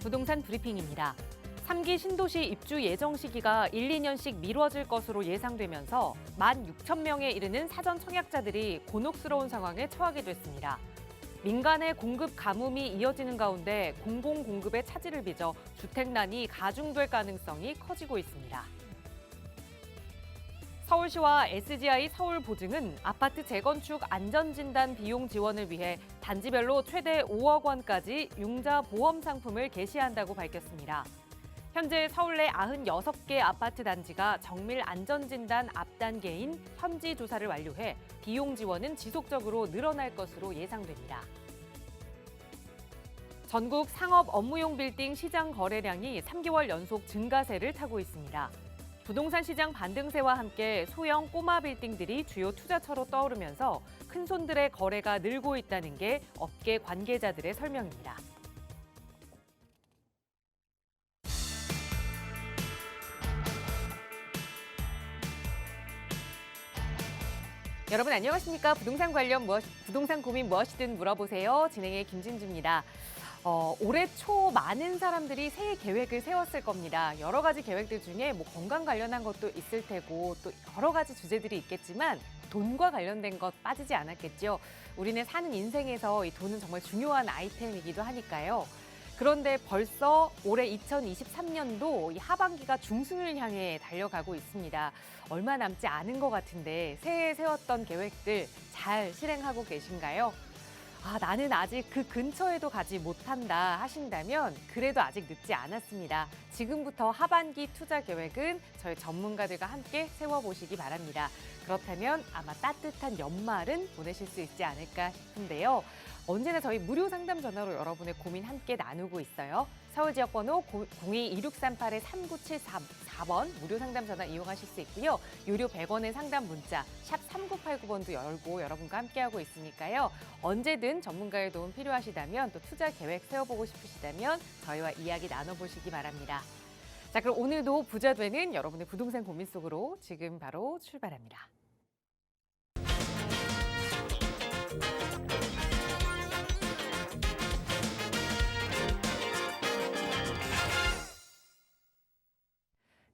부동산 브리핑입니다. 3기 신도시 입주 예정 시기가 1, 2년씩 미뤄질 것으로 예상되면서 16,000명에 이르는 사전 청약자들이 곤혹스러운 상황에 처하게 됐습니다. 민간의 공급 가뭄이 이어지는 가운데 공공 공급의 차질을 빚어 주택난이 가중될 가능성이 커지고 있습니다. 서울시와 SGI 서울보증은 아파트 재건축 안전진단 비용 지원을 위해 단지별로 최대 5억 원까지 융자 보험 상품을 개시한다고 밝혔습니다. 현재 서울 내 96개 아파트 단지가 정밀 안전진단 앞단계인 현지 조사를 완료해 비용 지원은 지속적으로 늘어날 것으로 예상됩니다. 전국 상업 업무용 빌딩 시장 거래량이 3개월 연속 증가세를 타고 있습니다. 부동산 시장 반등세와 함께 소형 꼬마 빌딩들이 주요 투자처로 떠오르면서 큰손들의 거래가 늘고 있다는 게 업계 관계자들의 설명입니다. 여러분 안녕하십니까? 부동산 관련 부동산 고민 무엇이든 물어보세요. 진행의 김진주입니다. 올해 초 많은 사람들이 새해 계획을 세웠을 겁니다. 여러 가지 계획들 중에 건강 관련한 것도 있을 테고 또 여러 가지 주제들이 있겠지만 돈과 관련된 것 빠지지 않았겠죠. 우리는 사는 인생에서 이 돈은 정말 중요한 아이템이기도 하니까요. 그런데 벌써 올해 2023년도 이 하반기가 중순을 향해 달려가고 있습니다. 얼마 남지 않은 것 같은데 새해에 세웠던 계획들 잘 실행하고 계신가요? 나는 아직 그 근처에도 가지 못한다 하신다면 그래도 아직 늦지 않았습니다. 지금부터 하반기 투자 계획은 저희 전문가들과 함께 세워보시기 바랍니다. 그렇다면 아마 따뜻한 연말은 보내실 수 있지 않을까 싶은데요. 언제나 저희 무료 상담 전화로 여러분의 고민 함께 나누고 있어요. 서울 지역번호 02-2638-3974번 무료 상담 전화 이용하실 수 있고요. 유료 100원의 상담 문자 샵 3989번도 열고 여러분과 함께하고 있으니까요. 언제든 전문가의 도움 필요하시다면 또 투자 계획 세워보고 싶으시다면 저희와 이야기 나눠보시기 바랍니다. 자, 그럼 오늘도 부자 되는 여러분의 부동산 고민 속으로 지금 바로 출발합니다.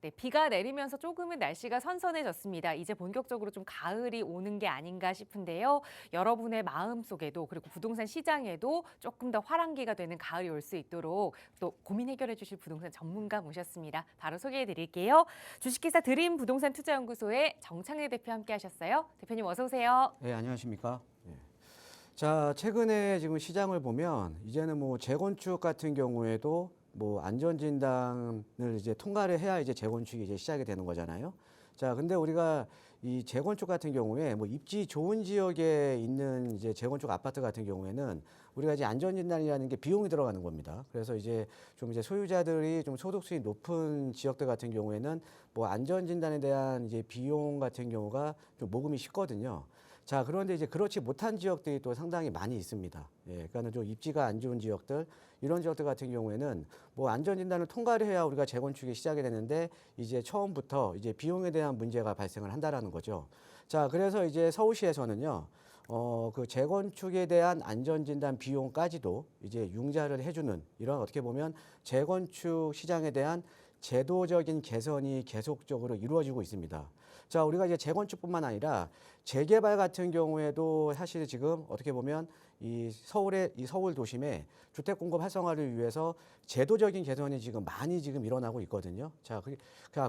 네, 비가 내리면서 조금은 날씨가 선선해졌습니다. 이제 본격적으로 좀 가을이 오는 게 아닌가 싶은데요. 여러분의 마음속에도 그리고 부동산 시장에도 조금 더 활황기가 되는 가을이 올 수 있도록 또 고민 해결해 주실 부동산 전문가 모셨습니다. 바로 소개해 드릴게요. 주식회사 드림 부동산 투자연구소의 정창래 대표 함께 하셨어요. 대표님 어서 오세요. 네, 안녕하십니까? 네. 자, 최근에 지금 시장을 보면 이제는 재건축 같은 경우에도 안전진단을 이제 통과를 해야 이제 재건축이 이제 시작이 되는 거잖아요. 자, 근데 우리가 이 재건축 같은 경우에 입지 좋은 지역에 있는 이제 재건축 아파트 같은 경우에는 우리가 이제 안전진단이라는 게 비용이 들어가는 겁니다. 그래서 이제 소유자들이 좀 소득수익이 높은 지역들 같은 경우에는 안전진단에 대한 이제 비용 같은 경우가 좀 모금이 쉽거든요. 자, 그런데 이제 그렇지 못한 지역들이 또 상당히 많이 있습니다. 예, 그러니까 좀 입지가 안 좋은 지역들, 이런 지역들 같은 경우에는 안전진단을 통과를 해야 우리가 재건축이 시작이 되는데 이제 처음부터 이제 비용에 대한 문제가 발생을 한다라는 거죠. 자, 그래서 이제 서울시에서는요, 그 재건축에 대한 안전진단 비용까지도 이제 융자를 해주는 이런 어떻게 보면 재건축 시장에 대한 제도적인 개선이 계속적으로 이루어지고 있습니다. 자, 우리가 이제 재건축뿐만 아니라 재개발 같은 경우에도 사실 지금 어떻게 보면 이 서울 도심의 주택 공급 활성화를 위해서 제도적인 개선이 지금 많이 일어나고 있거든요. 자,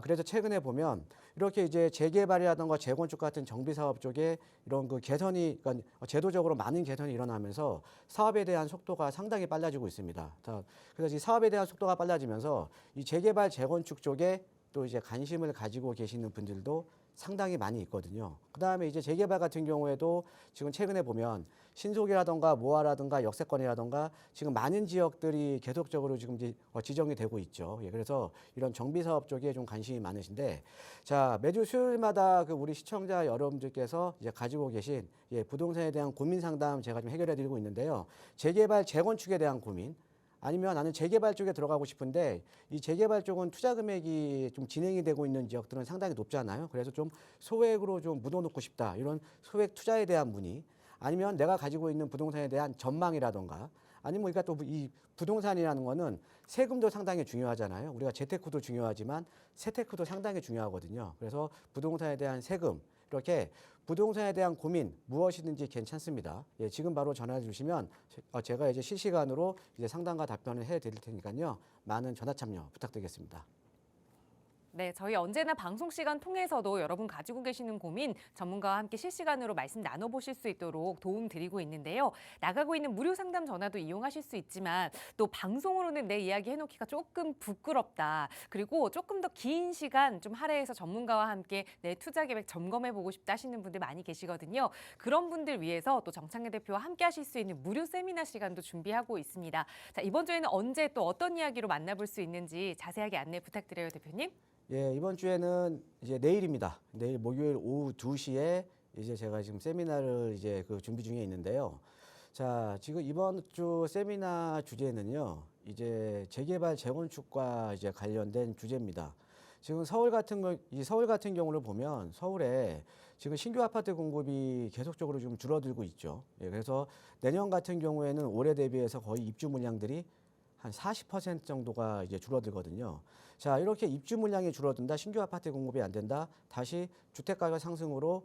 그래서 최근에 보면 이렇게 이제 재개발이라든가 재건축 같은 정비 사업 쪽에 이런 그 개선이, 그러니까 제도적으로 많은 개선이 일어나면서 사업에 대한 속도가 상당히 빨라지고 있습니다. 자, 그래서 이 사업에 대한 속도가 빨라지면서 이 재개발 재건축 쪽에 또 이제 관심을 가지고 계시는 분들도 상당히 많이 있거든요. 그다음에 이제 재개발 같은 경우에도 지금 최근에 보면 신속이라든가 모아라든가 역세권이라든가 지금 많은 지역들이 계속적으로 지금 지정이 되고 있죠. 예, 그래서 이런 정비 사업 쪽에 좀 관심이 많으신데, 자, 매주 수요일마다 그 우리 시청자 여러분들께서 이제 가지고 계신 부동산에 대한 고민 상담 제가 좀 해결해 드리고 있는데요. 재개발 재건축에 대한 고민, 아니면 나는 재개발 쪽에 들어가고 싶은데 이 재개발 쪽은 투자 금액이 좀 진행이 되고 있는 지역들은 상당히 높잖아요. 그래서 좀 소액으로 좀 묻어놓고 싶다. 이런 소액 투자에 대한 문의, 아니면 내가 가지고 있는 부동산에 대한 전망이라던가, 아니면 우리가 또 이 부동산이라는 거는 세금도 상당히 중요하잖아요. 우리가 재테크도 중요하지만 세테크도 상당히 중요하거든요. 그래서 부동산에 대한 세금, 이렇게 부동산에 대한 고민 무엇이든지 괜찮습니다. 예, 지금 바로 전화 주시면 제가 이제 실시간으로 이제 상담과 답변을 해 드릴 테니까요. 많은 전화 참여 부탁드리겠습니다. 네, 저희 언제나 방송 시간 통해서도 여러분 가지고 계시는 고민 전문가와 함께 실시간으로 말씀 나눠보실 수 있도록 도움 드리고 있는데요. 나가고 있는 무료 상담 전화도 이용하실 수 있지만 또 방송으로는 내 이야기 해놓기가 조금 부끄럽다. 그리고 조금 더 긴 시간 좀 할애해서 전문가와 함께 내 투자 계획 점검해보고 싶다 하시는 분들 많이 계시거든요. 그런 분들 위해서 또 정창래 대표와 함께 하실 수 있는 무료 세미나 시간도 준비하고 있습니다. 자, 이번 주에는 언제 또 어떤 이야기로 만나볼 수 있는지 자세하게 안내 부탁드려요, 대표님. 예, 이번 주에는 이제 내일입니다. 내일 목요일 오후 2시에 이제 제가 지금 세미나를 이제 그 준비 중에 있는데요. 자, 지금 이번 주 세미나 주제는요. 이제 재개발 재건축과 이제 관련된 주제입니다. 지금 서울 같은 경우를 보면 서울에 지금 신규 아파트 공급이 계속적으로 좀 줄어들고 있죠. 예, 그래서 내년 같은 경우에는 올해 대비해서 거의 입주 물량들이 한 40% 정도가 이제 줄어들거든요. 자, 이렇게 입주 물량이 줄어든다, 신규 아파트 공급이 안 된다, 다시 주택가격 상승으로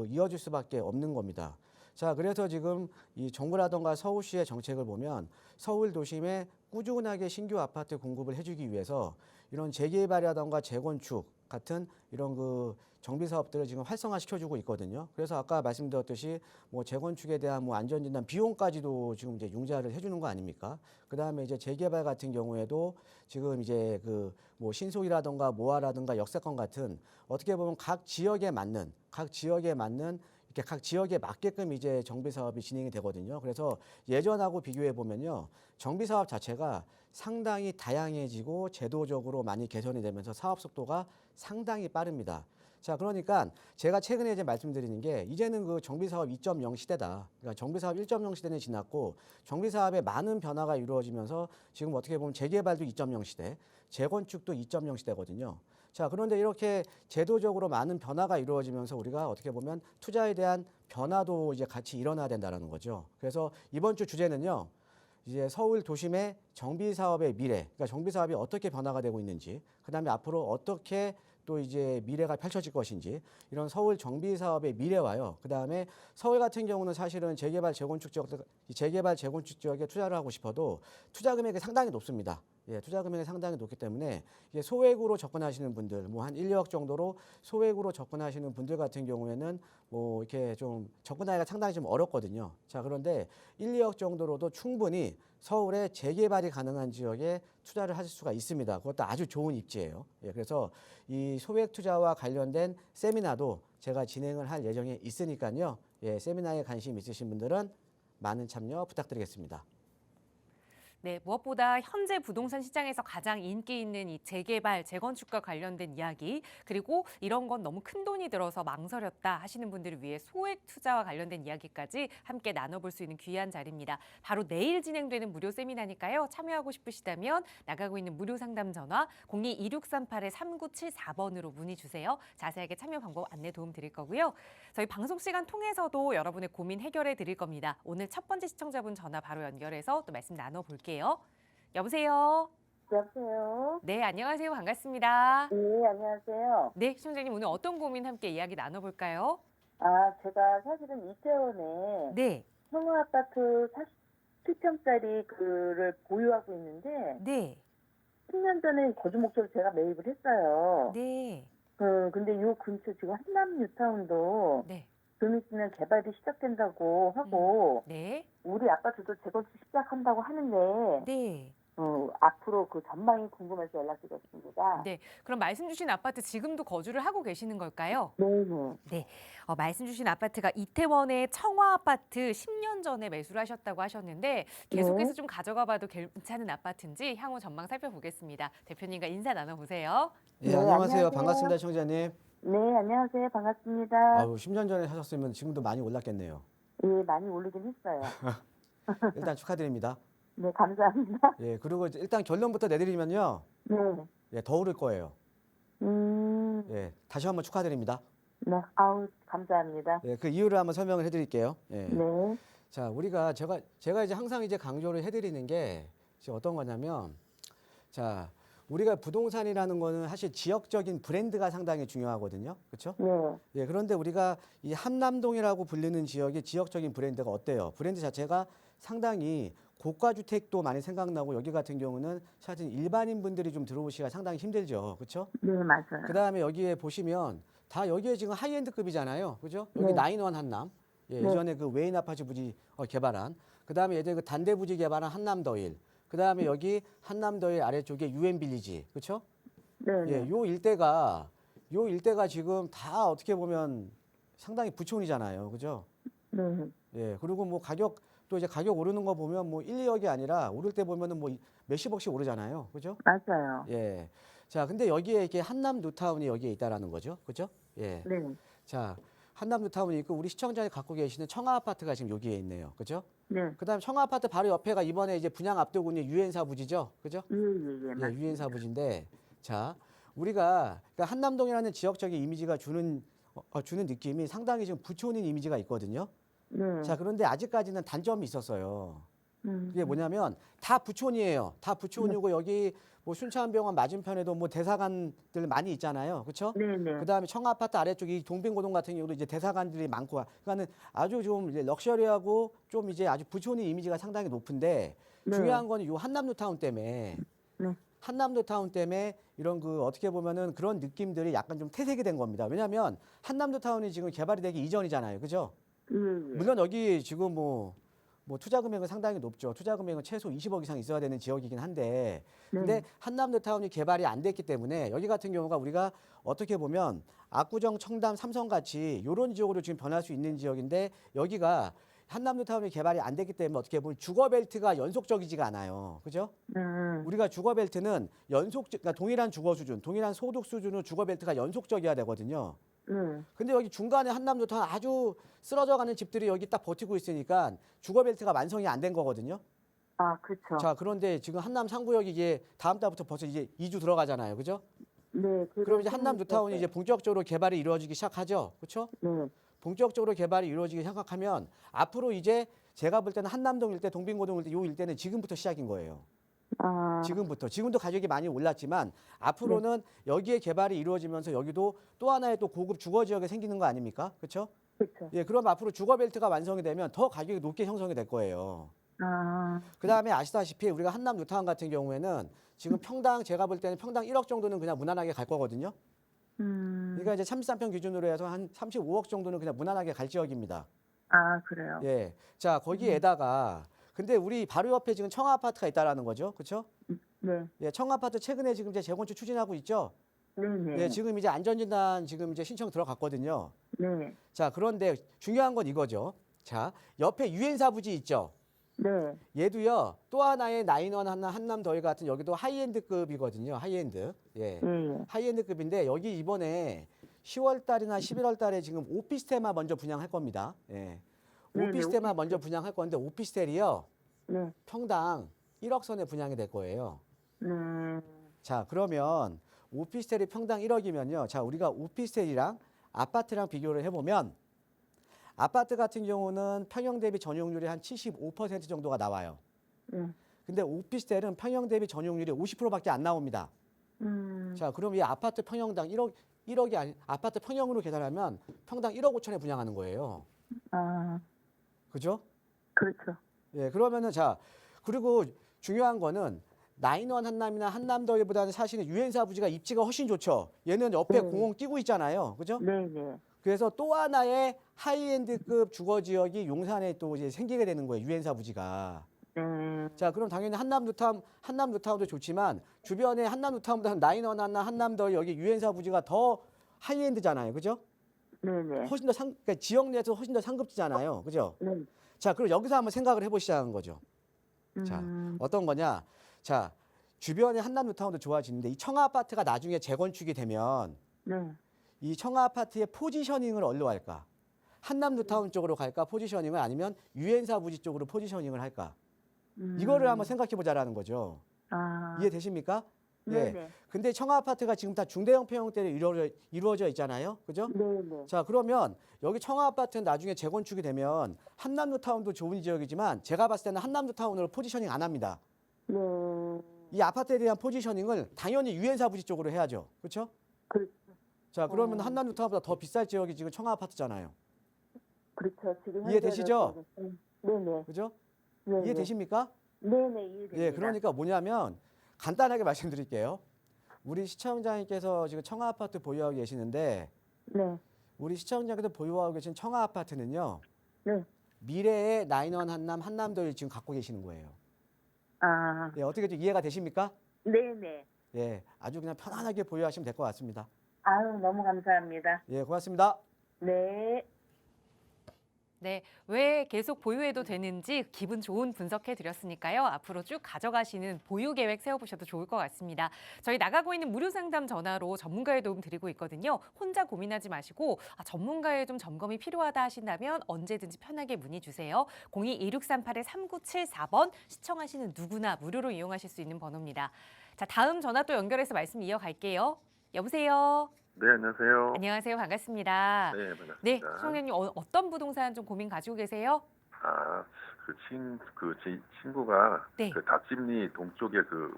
이어질 수밖에 없는 겁니다. 자, 그래서 지금 이 정부라던가 서울시의 정책을 보면 서울 도심에 꾸준하게 신규 아파트 공급을 해주기 위해서 이런 재개발이라던가 재건축 같은 이런 그 정비 사업들을 지금 활성화시켜주고 있거든요. 그래서 아까 말씀드렸듯이 뭐 재건축에 대한 뭐 안전진단 비용까지도 지금 이제 융자를 해주는 거 아닙니까? 그 다음에 이제 재개발 같은 경우에도 지금 이제 그 뭐 신속이라던가 모아라든가 역세권 같은 어떻게 보면 각 지역에 맞는 이렇게 각 지역에 맞게끔 이제 정비 사업이 진행이 되거든요. 그래서 예전하고 비교해 보면요, 정비 사업 자체가 상당히 다양해지고 제도적으로 많이 개선이 되면서 사업 속도가 상당히 빠릅니다. 자, 그러니까 제가 최근에 이제 말씀드리는 게 이제는 그 정비사업 2.0 시대다. 그러니까 정비사업 1.0 시대는 지났고 정비사업에 많은 변화가 이루어지면서 지금 어떻게 보면 재개발도 2.0 시대, 재건축도 2.0 시대거든요. 자, 그런데 이렇게 제도적으로 많은 변화가 이루어지면서 우리가 어떻게 보면 투자에 대한 변화도 이제 같이 일어나야 된다는 거죠. 그래서 이번 주 주제는요, 이제 서울 도심의 정비 사업의 미래, 그러니까 정비 사업이 어떻게 변화가 되고 있는지, 그다음에 앞으로 어떻게 또 이제 미래가 펼쳐질 것인지, 이런 서울 정비 사업의 미래와요. 그다음에 서울 같은 경우는 사실은 재개발 재건축 지역에 투자를 하고 싶어도 투자 금액이 상당히 높습니다. 예, 투자 금액이 상당히 높기 때문에 이게 소액으로 접근하시는 분들, 뭐 한 1, 2억 정도로 소액으로 접근하시는 분들 같은 경우에는 뭐 이렇게 좀 접근하기가 상당히 좀 어렵거든요. 자, 그런데 1, 2억 정도로도 충분히 서울에 재개발이 가능한 지역에 투자를 하실 수가 있습니다. 그것도 아주 좋은 입지예요. 예, 그래서 이 소액 투자와 관련된 세미나도 제가 진행을 할 예정에 있으니까요. 예, 세미나에 관심 있으신 분들은 많은 참여 부탁드리겠습니다. 네, 무엇보다 현재 부동산 시장에서 가장 인기 있는 이 재개발, 재건축과 관련된 이야기, 그리고 이런 건 너무 큰 돈이 들어서 망설였다 하시는 분들을 위해 소액 투자와 관련된 이야기까지 함께 나눠볼 수 있는 귀한 자리입니다. 바로 내일 진행되는 무료 세미나니까요. 참여하고 싶으시다면 나가고 있는 무료 상담 전화 02-2638-3974번으로 문의 주세요. 자세하게 참여 방법 안내 도움 드릴 거고요. 저희 방송 시간 통해서도 여러분의 고민 해결해 드릴 겁니다. 오늘 첫 번째 시청자분 전화 바로 연결해서 또 말씀 나눠볼게요. 여보세요. 여보세요. 네, 안녕하세요. 반갑습니다. 네, 안녕하세요. 네, 시청자님 오늘 어떤 고민 함께 이야기 나눠볼까요? 제가 사실은 이태원에 네, 평화아파트 47평짜리 그를 보유하고 있는데 네, 10년 전에 거주 목적으로 제가 매입을 했어요. 네, 근데 요 근처 지금 한남 뉴타운도 네, 좀 있으면 개발이 시작된다고 하고 네, 우리 아파트도 재건축 시작한다고 하는데 네. 앞으로 그 전망이 궁금해서 연락드렸습니다. 네, 그럼 말씀 주신 아파트 지금도 거주를 하고 계시는 걸까요? 네네. 네, 말씀 주신 아파트가 이태원의 청화 아파트 10년 전에 매수를 하셨다고 하셨는데 계속해서 네. 좀 가져가 봐도 괜찮은 아파트인지 향후 전망 살펴보겠습니다. 대표님과 인사 나눠보세요. 예, 네, 안녕하세요. 안녕하세요. 반갑습니다, 청자님. 네, 안녕하세요. 반갑습니다. 아유, 10년 전에 하셨으면 지금도 많이 올랐겠네요. 예, 많이 오르긴 했어요. 일단 축하드립니다. 네, 감사합니다. 예, 그리고 이제 일단 결론부터 내드리면요. 네. 예, 더 오를 거예요. 음, 예, 다시 한번 축하드립니다. 네, 감사합니다. 예, 그 이유를 한번 설명을 해드릴게요. 예. 네, 자, 우리가 제가 이제 항상 이제 강조를 해드리는 게 지금 어떤 거냐면, 자, 우리가 부동산이라는 거는 사실 지역적인 브랜드가 상당히 중요하거든요. 그렇죠? 네. 예, 그런데 우리가 이 함남동이라고 불리는 지역의 지역적인 브랜드가 어때요? 브랜드 자체가 상당히 고가 주택도 많이 생각나고 여기 같은 경우는 사실 일반인 분들이 좀 들어오시기가 상당히 힘들죠. 그렇죠? 네, 맞아요. 그다음에 여기에 보시면 다 여기에 지금 하이엔드급이잖아요. 그죠? 여기 네. 나인원 한남. 예, 네. 예전에 그 웨인 아파트 부지 개발한. 그다음에 예전에 그 단대 부지 개발한 한남더일. 그다음에 여기 한남더일 아래쪽에 유엔빌리지. 그렇죠? 네, 예, 네. 요 일대가 지금 다 어떻게 보면 상당히 부촌이잖아요. 그죠? 네. 예, 그리고 뭐 또 이제 가격 오르는 거 보면 뭐 1, 2억이 아니라 오를 때 보면은 뭐 몇십억씩 오르잖아요. 그죠? 맞아요. 예. 자, 근데 여기에 이렇게 한남 뉴타운이 여기에 있다라는 거죠. 그죠? 예. 네. 자, 한남 뉴타운이 있고 우리 시청자들이 갖고 계시는 청아 아파트가 지금 여기에 있네요. 그죠? 네. 그다음에 청아 아파트 바로 옆에가 이번에 이제 분양 앞두고 있는 유엔사 부지죠. 그죠? 예, 예, 예. 예, 맞습니다. 유엔사 부지인데 자, 우리가 그러니까 한남동이라는 지역적인 이미지가 주는 느낌이 상당히 지금 부촌인 이미지가 있거든요. 네. 자, 그런데 아직까지는 단점이 있었어요. 그게 음. 뭐냐면 다 부촌이에요. 다 부촌이고 여기 뭐 순천병원 맞은편에도 뭐 대사관들 많이 있잖아요. 그렇죠? 네, 네. 그다음에 청아파트 아래쪽 이 동빙고동 같은 경우도 이제 대사관들이 많고 그러니까는 아주 좀 이제 럭셔리하고 좀 이제 아주 부촌인 이미지가 상당히 높은데 네. 중요한 건 요 한남뉴타운 때문에 네. 한남뉴타운 때문에 이런 그 어떻게 보면은 그런 느낌들이 약간 좀 퇴색이 된 겁니다. 왜냐하면 한남뉴타운이 지금 개발이 되기 이전이잖아요. 그죠? 예, 예. 물론 여기 지금 뭐 투자 금액은 상당히 높죠. 투자 금액은 최소 20억 이상 있어야 되는 지역이긴 한데, 근데 네. 한남뉴타운이 개발이 안 됐기 때문에 여기 같은 경우가 우리가 어떻게 보면 압구정, 청담, 삼성 같이 이런 지역으로 지금 변할 수 있는 지역인데 여기가 한남뉴타운이 개발이 안 됐기 때문에 어떻게 보면 주거벨트가 연속적이지가 않아요. 그죠? 우리가 주거벨트는 그러니까 동일한 주거 수준, 동일한 소득 수준으로 주거벨트가 연속적이어야 되거든요. 네. 근데 여기 중간에 한남뉴타운 아주 쓰러져가는 집들이 여기 딱 버티고 있으니까 주거벨트가 완성이 안 된 거거든요. 아, 그렇죠. 자, 그런데 지금 한남 상구역이 이제 다음 달부터 벌써 이제 2주 들어가잖아요. 그죠? 네. 그럼 이제 한남뉴타운이 이제 본격적으로 개발이 이루어지기 시작하죠. 그렇죠? 네. 본격적으로 개발이 이루어지기 시작하면 앞으로 이제 제가 볼 때는 한남동 일대, 동빙고동 일대 요 일대는 지금부터 시작인 거예요. 아, 지금도 가격이 많이 올랐지만 앞으로는 여기에 개발이 이루어지면서 여기도 또 하나의 또 고급 주거 지역이 생기는 거 아닙니까? 그렇죠? 그렇죠. 예, 그럼 앞으로 주거 벨트가 완성이 되면 더 가격이 높게 형성이 될 거예요. 아, 그다음에 아시다시피 우리가 한남 뉴타운 같은 경우에는 지금 평당 제가 볼 때는 평당 1억 정도는 그냥 무난하게 갈 거거든요. 그러니까 이제 33평 기준으로 해서 한 35억 정도는 그냥 무난하게 갈 지역입니다. 아, 그래요. 예. 자, 거기에다가 근데 우리 바로 옆에 지금 청아 아파트가 있다라는 거죠. 그렇죠? 네. 예, 청아 아파트 최근에 지금 이제 재건축 추진하고 있죠. 네, 네. 예, 지금 이제 안전진단 지금 이제 신청 들어갔거든요. 네. 자, 그런데 중요한 건 이거죠. 자, 옆에 유엔사 부지 있죠. 네. 얘도요. 또 하나의 나인원 한남더일 같은 여기도 하이엔드급이거든요. 하이엔드. 예. 예. 하이엔드급인데 여기 이번에 10월 달이나 11월 달에 지금 오피스텔만 먼저 분양할 겁니다. 예. 네네, 오피스텔만 먼저 분양할 건데 오피스텔이요. 네. 평당 1억 선에 분양이 될 거예요. 네. 자, 그러면 오피스텔이 평당 1억이면요. 자, 우리가 오피스텔이랑 아파트랑 비교를 해보면 아파트 같은 경우는 평형 대비 전용률이 한 75% 정도가 나와요. 네. 근데 오피스텔은 평형 대비 전용률이 50%밖에 안 나옵니다. 자, 그럼 이 아파트 평형당 1억이 아니 아파트 평형으로 계산하면 평당 1억 5천에 분양하는 거예요. 아, 그죠? 그렇죠. 예, 그러면은 자, 그리고 중요한 거는 나인원 한남이나 한남더일보다는 사실은 유엔사 부지가 입지가 훨씬 좋죠. 얘는 옆에 네. 공원 끼고 있잖아요. 그죠? 네, 네. 그래서 또 하나의 하이엔드급 주거 지역이 용산에 또 이제 생기게 되는 거예요. 유엔사 부지가. 네. 자, 그럼 당연히 한남뉴타운도 좋지만 주변에 한남뉴타운보다 나인원 한남더일 여기 유엔사 부지가 더 하이엔드잖아요. 그죠? 네, 네. 훨씬 더 그러니까 지역 내에서 훨씬 더 상급지잖아요. 그죠? 네. 자, 그럼 여기서 한번 생각을 해보시자는 거죠. 자, 어떤 거냐? 자, 주변에 한남뉴타운도 좋아지는데 이 청아 아파트가 나중에 재건축이 되면 네. 이 청아 아파트의 포지셔닝을 어디로 할까? 한남뉴타운 쪽으로 갈까? 포지셔닝을 아니면 유엔사 부지 쪽으로 포지셔닝을 할까? 이거를 한번 생각해 보자라는 거죠. 아, 이해되십니까? 예. 네네. 근데 청아 아파트가 지금 다 중대형 폐형태로 이루어져 있잖아요. 그죠? 네네. 자, 그러면 여기 청아 아파트는 나중에 재건축이 되면 한남뉴타운도 좋은 지역이지만 제가 봤을 때는 한남뉴타운으로 포지셔닝 안 합니다. 네. 이 아파트에 대한 포지셔닝을 당연히 유엔사 부지 쪽으로 해야죠. 그렇죠? 그렇죠. 자, 그러면 한남뉴타운보다 더 비쌀 지역이 지금 청아 아파트잖아요. 그렇죠. 지금 이해되시죠? 네네. 그죠? 네네. 이해되십니까? 네네. 이해됩니다. 예, 그러니까 뭐냐면 간단하게 말씀드릴게요. 우리 시청자님께서 지금 청아 아파트 보유하고 계시는데 네. 우리 시청자께서 보유하고 계신 청아 아파트는요. 네. 미래의 나인원 한남 한남도를 지금 갖고 계시는 거예요. 아. 예, 어떻게 좀 이해가 되십니까? 네네. 예, 아주 그냥 편안하게 보유하시면 될 것 같습니다. 아유, 너무 감사합니다. 예, 고맙습니다. 네. 네, 왜 계속 보유해도 되는지 기분 좋은 분석해 드렸으니까요. 앞으로 쭉 가져가시는 보유 계획 세워보셔도 좋을 것 같습니다. 저희 나가고 있는 무료 상담 전화로 전문가의 도움 드리고 있거든요. 혼자 고민하지 마시고 전문가의 좀 점검이 필요하다 하신다면 언제든지 편하게 문의 주세요. 02-2638-3974번 시청하시는 누구나 무료로 이용하실 수 있는 번호입니다. 자, 다음 전화 또 연결해서 말씀 이어갈게요. 여보세요. 네, 안녕하세요. 안녕하세요. 반갑습니다. 네, 반갑습니다. 네, 시청자님 어떤 부동산 좀 고민 가지고 계세요? 아, 제 친구가 네. 그 답심리 동쪽에 그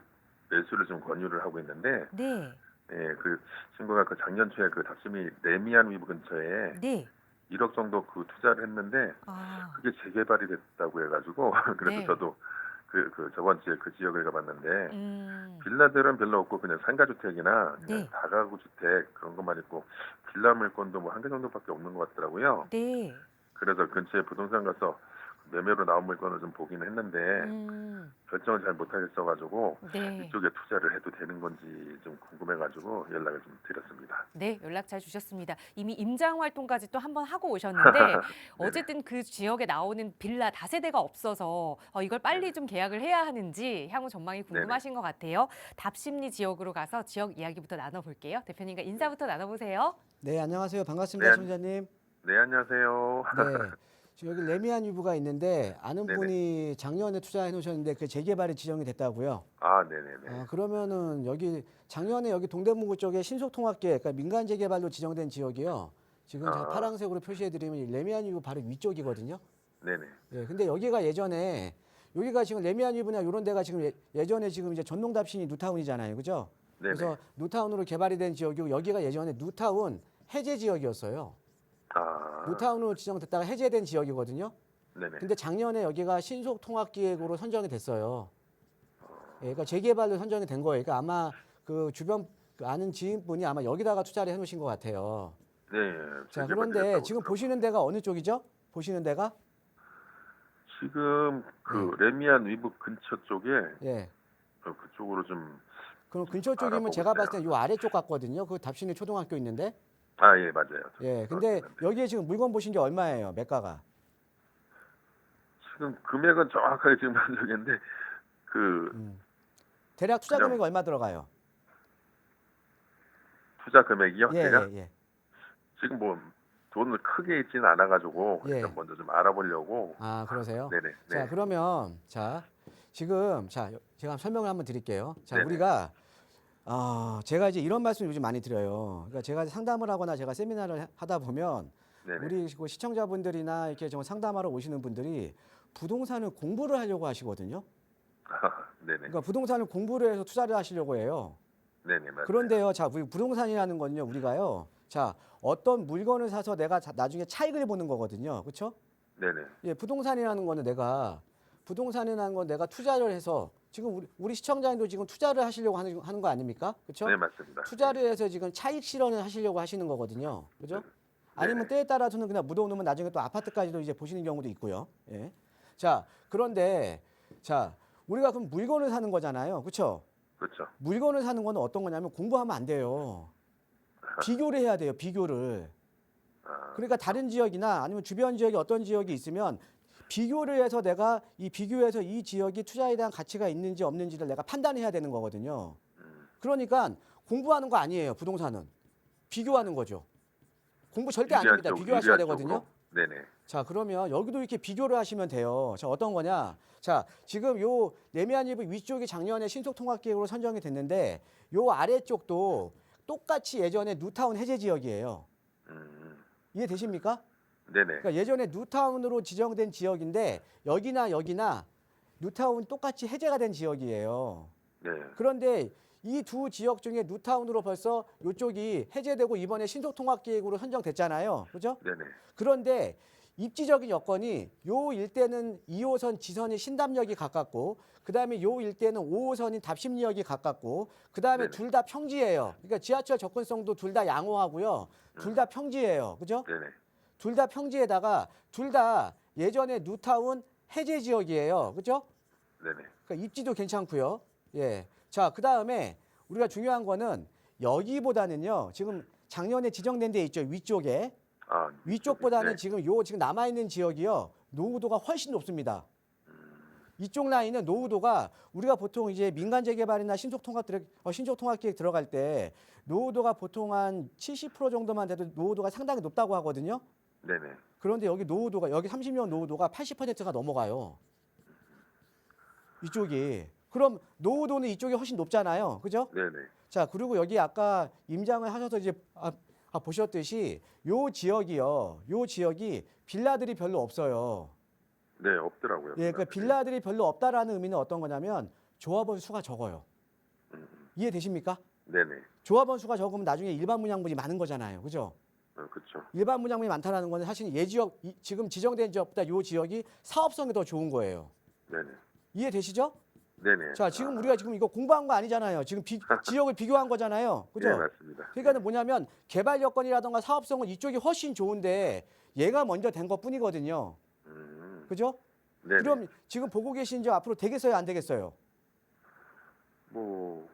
매수를 좀 권유를 하고 있는데, 네, 예, 그 친구가 그 작년 초에 그 답심리 레미안 위브 근처에 네. 1억 정도 그 투자를 했는데, 아, 그게 재개발이 됐다고 해가지고, 그래서 네. 저도 저번 주에 그 지역을 가봤는데, 빌라들은 별로 없고 그냥 상가주택이나 그냥 네. 다가구 주택 그런 것만 있고, 빌라 물건도 뭐 한 개 정도밖에 없는 것 같더라고요. 네. 그래서 근처에 부동산 가서 매매로 나온 물건을 좀 보긴 했는데 결정을 잘 못하겠어가지고 네. 이쪽에 투자를 해도 되는 건지 좀 궁금해가지고 연락을 좀 드렸습니다. 네, 연락 잘 주셨습니다. 이미 임장 활동까지 또 한 번 하고 오셨는데 어쨌든 그 지역에 나오는 빌라 다세대가 없어서 이걸 빨리 좀 계약을 해야 하는지 향후 전망이 궁금하신 것 같아요. 답심리 지역으로 가서 지역 이야기부터 나눠볼게요. 대표님과 인사부터 나눠보세요. 네, 안녕하세요. 반갑습니다, 네, 청자님. 네, 안녕하세요. 네. 지금 여기 레미안 위브가 있는데 아는 네네. 분이 작년에 투자해 놓으셨는데 그 재개발이 지정이 됐다고요. 아, 네네네. 그러면은 여기 작년에 여기 동대문구 쪽에 신속통합계, 그러니까 민간 재개발로 지정된 지역이요. 지금 제가 파란색으로 표시해 드리면 레미안 위브 바로 위쪽이거든요. 네네. 예, 근데 여기가 예전에 여기가 지금 레미안 위브나 이런 데가 지금 예전에 지금 이제 전농답신이 뉴타운이잖아요, 그죠? 네네. 그래서 뉴타운으로 개발이 된 지역이고 여기가 예전에 뉴타운 해제 지역이었어요. 아, 뉴타운으로 지정됐다가 해제된 지역이거든요. 네네. 근데 작년에 여기가 신속통합기획으로 선정이 됐어요. 예, 그러니까 재개발로 선정이 된 거예요. 그러니까 아마 그 주변 그 아는 지인분이 아마 여기다가 투자를 해놓으신 것 같아요. 네. 자, 재개발이 그런데 됐다고 지금 그러더라고요. 보시는 데가 어느 쪽이죠? 보시는 데가? 지금 그 레미안 위브 근처 쪽에 예. 그쪽으로 좀 그럼 근처 쪽이면 알아보고 제가 봤을 있어요. 때 요 아래쪽 같거든요. 그 답신이 초등학교 있는데. 아, 예, 맞아요. 예. 근데 여기에 지금 물건 보신 게 얼마예요? 매가가? 지금 금액은 정확하게 지금 모르겠는데 그 대략 투자 그냥- 금액이 얼마 들어가요? 투자 금액이요? 예, 제가 예, 예. 지금 뭐 돈을 크게 있지는 않아가지고 예. 일단 먼저 좀 알아보려고. 아, 그러세요? 네네. 네. 자, 그러면 지금 제가 설명을 한번 드릴게요. 자, 네네. 우리가 제가 이제 이런 말씀 요즘 많이 드려요. 그러니까 제가 상담을 하거나 제가 세미나를 하다 보면 네네. 우리 그 시청자분들이나 이렇게 좀 상담하러 오시는 분들이 부동산을 공부를 하려고 하시거든요. 네네. 그러니까 부동산을 공부를 해서 투자를 하시려고 해요. 네네. 맞아요. 그런데요, 자, 우리 부동산이라는 건요, 우리가요, 자, 어떤 물건을 사서 내가 나중에 차익을 보는 거거든요, 그렇죠? 네네. 예, 부동산이라는 건 내가 투자를 해서 지금 우리 시청자님도 지금 투자를 하시려고 하는 거 아닙니까? 그렇죠? 네, 맞습니다. 투자를 해서 지금 차익 실현을 하시려고 하시는 거거든요. 그죠? 아니면 때에 따라서는 그냥 묻어놓으면 나중에 또 아파트까지도 이제 보시는 경우도 있고요. 예. 자, 그런데 자, 우리가 그럼 물건을 사는 거잖아요. 그렇죠? 그렇죠. 물건을 사는 거는 어떤 거냐면 공부하면 안 돼요. 비교를 해야 돼요. 비교를. 그러니까 다른 지역이나 아니면 주변 지역에 어떤 지역이 있으면 비교를 해서 내가 비교해서 이 지역이 투자에 대한 가치가 있는지 없는지를 내가 판단해야 되는 거거든요. 그러니까 공부하는 거 아니에요. 부동산은 비교하는 거죠. 공부 절대 안 합니다. 비교하셔야 되거든요. 네네. 자, 그러면 여기도 이렇게 비교를 하시면 돼요. 자, 어떤 거냐? 자, 지금 요 레미안리브 위쪽이 작년에 신속통합계획으로 선정이 됐는데 요 아래쪽도 똑같이 예전에 뉴타운 해제 지역이에요. 이해되십니까? 네네. 그러니까 예전에 뉴타운으로 지정된 지역인데 여기나 뉴타운 똑같이 해제가 된 지역이에요. 네. 그런데 이 두 지역 중에 뉴타운으로 벌써 이쪽이 해제되고 이번에 신속통합계획으로 선정됐잖아요. 그죠? 네네. 그런데 입지적인 여건이 요 일대는 2호선 지선이 신담역이 가깝고 그다음에 요 일대는 5호선인 답심리역이 가깝고 그다음에 네네. 둘 다 평지예요. 그러니까 지하철 접근성도 둘 다 양호하고요. 둘 다 평지예요. 그죠? 네네. 둘 다 평지에다가 둘 다 예전에 뉴타운 해제 지역이에요. 그죠? 네네. 그러니까 입지도 괜찮고요. 예. 자, 그다음에 우리가 중요한 거는 여기보다는요. 지금 작년에 지정된 데 있죠. 위쪽에. 아, 위쪽보다는 네. 지금 남아 있는 지역이요. 노후도가 훨씬 높습니다. 이쪽 라인은 노후도가 우리가 보통 이제 민간 재개발이나 신속통합계획 들어갈 때 노후도가 보통 한 70% 정도만 돼도 노후도가 상당히 높다고 하거든요. 네네. 그런데 여기 노후도가 여기 30년 노후도가 80%가 넘어가요. 이쪽이. 그럼 노후도는 이쪽이 훨씬 높잖아요. 그죠? 네네. 자, 그리고 여기 아까 임장을 하셔서 이제 보셨듯이 요 지역이 빌라들이 별로 없어요. 네, 없더라고요. 예, 그러니까 빌라들이 별로 없다라는 의미는 어떤 거냐면 조합원 수가 적어요. 이해되십니까? 네네. 조합원 수가 적으면 나중에 일반 분양분이 많은 거잖아요. 그죠? 그렇죠. 일반 분양분이 많다라는 거는 사실 지금 지정된 지역보다 요 지역이 사업성이 더 좋은 거예요. 네네. 이해되시죠? 네네. 자, 지금 우리가 지금 이거 공부한 거 아니잖아요. 지금 지역을 비교한 거잖아요. 그죠? 네, 맞습니다. 그러니까는 뭐냐면 개발 여건이라든가 사업성은 이쪽이 훨씬 좋은데 얘가 먼저 된 것뿐이거든요. 그죠? 네네. 그럼 지금 보고 계신 지 앞으로 되겠어요, 안 되겠어요? 뭐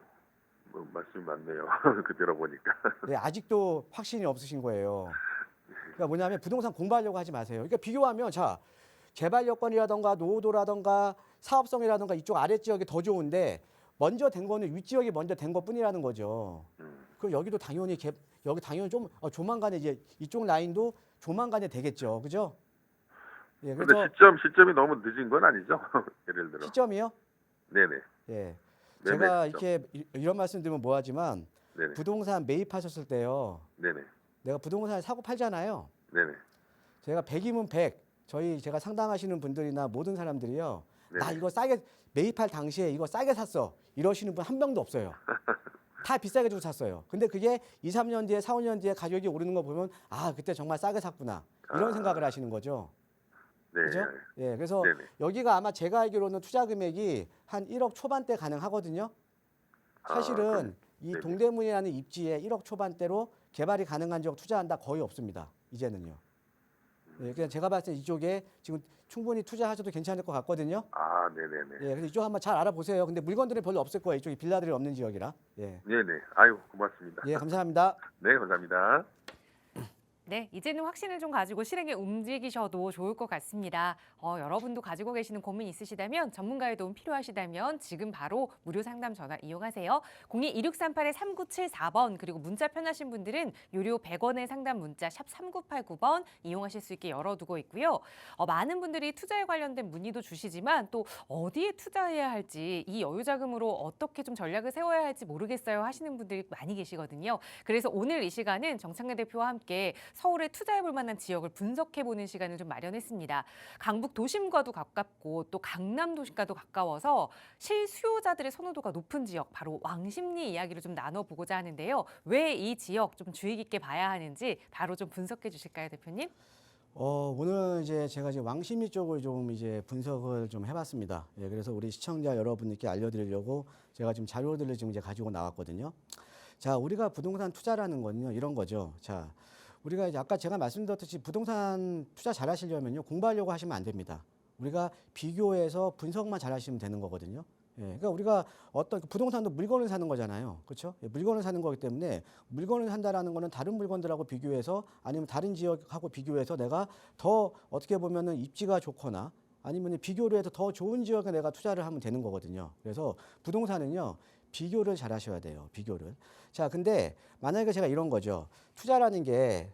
말씀이 많네요. 그 들어보니까. 네, 아직도 확신이 없으신 거예요. 그러니까 뭐냐면 부동산 공부하려고 하지 마세요. 그러니까 비교하면 자, 개발 여건이라든가 노후도라든가 사업성이라든가 이쪽 아래 지역이 더 좋은데 먼저 된 거는 위 지역이 먼저 된 것뿐이라는 거죠. 그럼 여기도 당연히 여기 당연히 좀 조만간에 이제 이쪽 라인도 조만간에 되겠죠. 그죠? 예, 근데 그래서 시점이 너무 늦은 건 아니죠? 예를 들어. 시점이요? 네네. 예. 매매 제가 시점. 이렇게 이런 말씀 드리면 뭐하지만 네네. 부동산 매입하셨을 때요. 네네. 내가 부동산 사고 팔잖아요. 네네. 제가 100이면 100. 제가 상담하시는 분들이나 모든 사람들이요. 네네. 나 이거 싸게 매입할 당시에 이거 싸게 샀어. 이러시는 분 한 명도 없어요. 다 비싸게 주고 샀어요. 근데 그게 2, 3년 뒤에 4, 5년 뒤에 가격이 오르는 거 보면 아, 그때 정말 싸게 샀구나. 이런 생각을 하시는 거죠. 네. 그죠? 예, 그래서 네네. 여기가 아마 제가 알기로는 투자 금액이 한 1억 초반대 가능하거든요. 사실은 이 네네. 동대문이라는 입지에 1억 초반대로 개발이 가능한 지역 투자한다 거의 없습니다. 이제는요. 예, 그냥 제가 봤을 때 이쪽에 지금 충분히 투자하셔도 괜찮을 것 같거든요. 아, 네네네. 예, 그래서 이쪽 한번 잘 알아보세요. 근데 물건들이 별로 없을 거예요. 이쪽이 빌라들이 없는 지역이라. 예, 네네. 아유, 고맙습니다. 예, 감사합니다. 네, 감사합니다. 네, 이제는 확신을 좀 가지고 실행에 움직이셔도 좋을 것 같습니다. 여러분도 가지고 계시는 고민 있으시다면 전문가의 도움 필요하시다면 지금 바로 무료 상담 전화 이용하세요. 02-2638-3974번 그리고 문자 편하신 분들은 유료 100원의 상담 문자 샵 3989번 이용하실 수 있게 열어두고 있고요. 많은 분들이 투자에 관련된 문의도 주시지만 또 어디에 투자해야 할지 이 여유자금으로 어떻게 좀 전략을 세워야 할지 모르겠어요 하시는 분들이 많이 계시거든요. 그래서 오늘 이 시간은 정창래 대표와 함께 서울에 투자해볼 만한 지역을 분석해보는 시간을 좀 마련했습니다. 강북 도심과도 가깝고 또 강남 도심과도 가까워서 실수요자들의 선호도가 높은 지역, 바로 왕십리 이야기를 좀 나눠보고자 하는데요. 왜 이 지역 좀 주의 깊게 봐야 하는지 바로 좀 분석해 주실까요, 대표님? 오늘 이제 제가 이제 왕십리 쪽을 좀 이제 분석을 좀 해봤습니다. 예, 그래서 우리 시청자 여러분께 알려드리려고 제가 지금 자료들을 지금 이제 가지고 나왔거든요. 자, 우리가 부동산 투자라는 건요, 이런 거죠. 자, 우리가 이제 아까 제가 말씀드렸듯이 부동산 투자 잘 하시려면요, 공부하려고 하시면 안 됩니다. 우리가 비교해서 분석만 잘 하시면 되는 거거든요. 예, 그러니까 우리가 어떤 부동산도 물건을 사는 거잖아요. 그렇죠? 예, 물건을 사는 거기 때문에 물건을 산다라는 거는 다른 물건들하고 비교해서 아니면 다른 지역하고 비교해서 내가 더 어떻게 보면은 입지가 좋거나 아니면 비교를 해서 더 좋은 지역에 내가 투자를 하면 되는 거거든요. 그래서 부동산은요, 비교를 잘 하셔야 돼요. 비교를. 자, 근데 만약에 제가 이런 거죠. 투자라는 게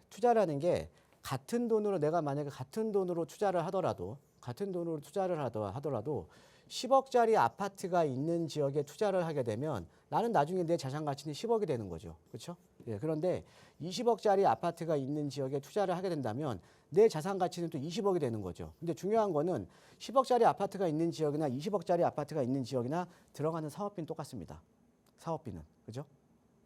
같은 돈으로 내가 만약에 같은 돈으로 투자를 하더라도 10억짜리 아파트가 있는 지역에 투자를 하게 되면 나는 나중에 내 자산 가치는 10억이 되는 거죠. 그렇죠? 예, 그런데 20억짜리 아파트가 있는 지역에 투자를 하게 된다면 내 자산 가치는 또 20억이 되는 거죠. 근데 중요한 거는 10억짜리 아파트가 있는 지역이나 20억짜리 아파트가 있는 지역이나 들어가는 사업비는 똑같습니다. 사업비는. 그죠?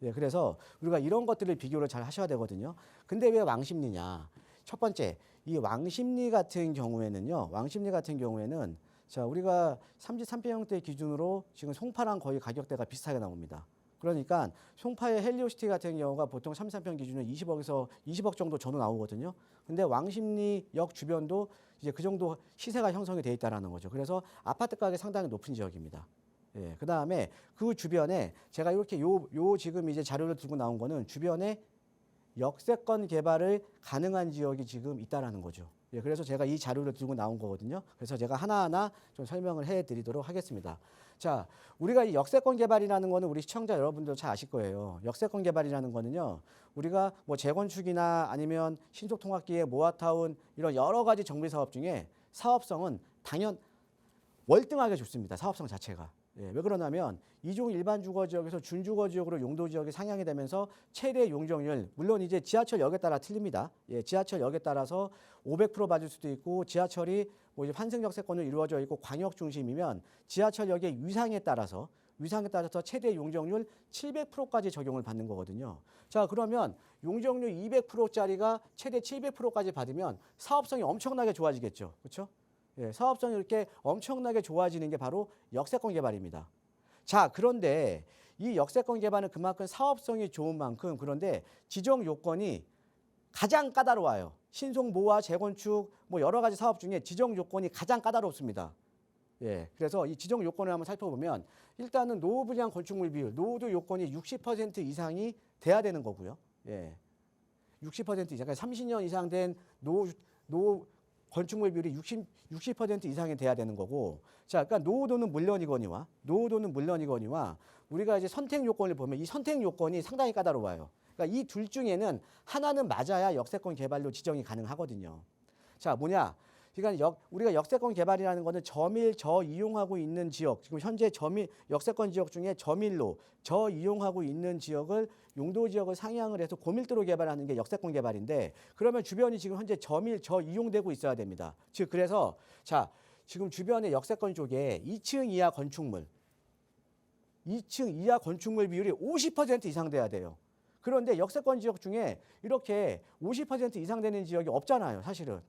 예, 그래서 우리가 이런 것들을 비교를 잘 하셔야 되거든요. 근데 왜 왕십리냐? 첫 번째, 이 왕십리 같은 경우에는 자, 우리가 33평형대 기준으로 지금 송파랑 거의 가격대가 비슷하게 나옵니다. 그러니까 송파의 헬리오시티 같은 경우가 보통 33평 기준으로 20억 정도 전후 나오거든요. 근데 왕십리역 주변도 이제 그 정도 시세가 형성이 돼 있다라는 거죠. 그래서 아파트 가격이 상당히 높은 지역입니다. 예, 그 다음에 그 주변에 제가 이렇게 요 지금 이제 자료를 들고 나온 거는 주변에 역세권 개발을 가능한 지역이 지금 있다라는 거죠. 예, 그래서 제가 이 자료를 들고 나온 거거든요. 그래서 제가 하나하나 좀 설명을 해드리도록 하겠습니다. 자, 우리가 이 역세권 개발이라는 거는 우리 시청자 여러분도 잘 아실 거예요. 역세권 개발이라는 거는요, 우리가 뭐 재건축이나 아니면 신속통합기획, 모아타운 이런 여러 가지 정비 사업 중에 사업성은 월등하게 좋습니다. 사업성 자체가. 예, 왜 그러냐면 이종 일반 주거 지역에서 준주거 지역으로 용도 지역이 상향이 되면서 최대 용적률, 물론 이제 지하철역에 따라 틀립니다. 예, 지하철역에 따라서 500% 받을 수도 있고 지하철이 뭐 이제 환승역세권으로 이루어져 있고 광역 중심이면 지하철역의 위상에 따라서 최대 용적률 700%까지 적용을 받는 거거든요. 자, 그러면 용적률 200%짜리가 최대 700%까지 받으면 사업성이 엄청나게 좋아지겠죠. 그렇죠? 예, 사업성이 이렇게 엄청나게 좋아지는 게 바로 역세권 개발입니다. 자, 그런데 이 역세권 개발은 그만큼 사업성이 좋은 만큼 그런데 지정 요건이 가장 까다로워요. 신속 모아 재건축 뭐 여러 가지 사업 중에 지정 요건이 가장 까다롭습니다. 예, 그래서 이 지정 요건을 한번 살펴보면 일단은 노후 분양 건축물 비율, 노후도 요건이 60% 이상이 돼야 되는 거고요. 예, 60% 이상, 그러니까 30년 이상 된 노후 건축물 비율이 60% 이상이 돼야 되는 거고, 자, 그러니까 노후도는 물론이거니와 우리가 이제 선택 요건을 보면 이 선택 요건이 상당히 까다로워요. 그러니까 이 둘 중에는 하나는 맞아야 역세권 개발로 지정이 가능하거든요. 자, 뭐냐? 그러니까 우리가 역세권 개발이라는 거는 저밀, 저이용하고 있는 지역, 지금 현재 역세권 지역 중에 저밀로, 저이용하고 있는 지역을 용도 지역을 상향을 해서 고밀도로 개발하는 게 역세권 개발인데 그러면 주변이 지금 현재 저밀, 저이용되고 있어야 됩니다. 즉, 그래서 자, 지금 주변의 역세권 쪽에 2층 이하 건축물 비율이 50% 이상 돼야 돼요. 그런데 역세권 지역 중에 이렇게 50% 이상 되는 지역이 없잖아요, 사실은.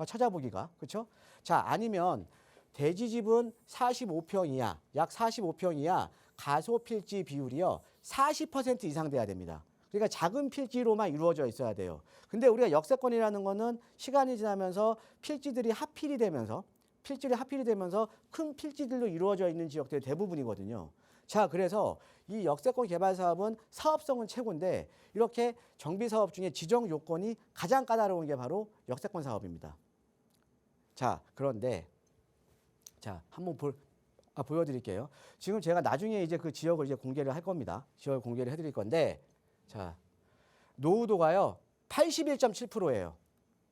찾아보기가. 그렇죠? 자, 아니면 대지집은 45평 이하, 약 45평 이하 가소필지 비율이요 40% 이상 돼야 됩니다. 그러니까 작은 필지로만 이루어져 있어야 돼요. 근데 우리가 역세권이라는 거는 시간이 지나면서 필지들이 하필이 되면서 큰 필지들로 이루어져 있는 지역들이 대부분이거든요. 자, 그래서 이 역세권 개발 사업은 사업성은 최고인데 이렇게 정비 사업 중에 지정 요건이 가장 까다로운 게 바로 역세권 사업입니다. 자, 그런데 자, 한번 보여드릴게요. 지금 제가 나중에 이제 그 지역을 이제 공개를 할 겁니다. 지역을 공개를 해드릴 건데, 자, 노후도가요 81.7%예요.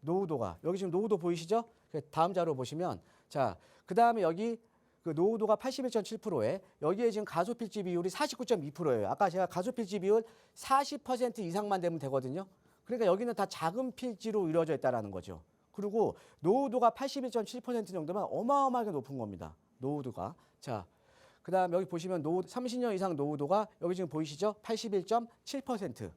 노후도가 여기 지금 노후도 보이시죠? 다음 자료 보시면 자, 그 다음에 여기 그 노후도가 81.7%에 여기에 지금 가소필지 비율이 49.2%예요. 아까 제가 가소필지 비율 40% 이상만 되면 되거든요. 그러니까 여기는 다 작은 필지로 이루어져 있다라는 거죠. 그리고 노후도가 81.7% 정도면 어마어마하게 높은 겁니다. 노후도가. 자, 그 다음 여기 보시면 30년 이상 노후도가 여기 지금 보이시죠? 81.7%.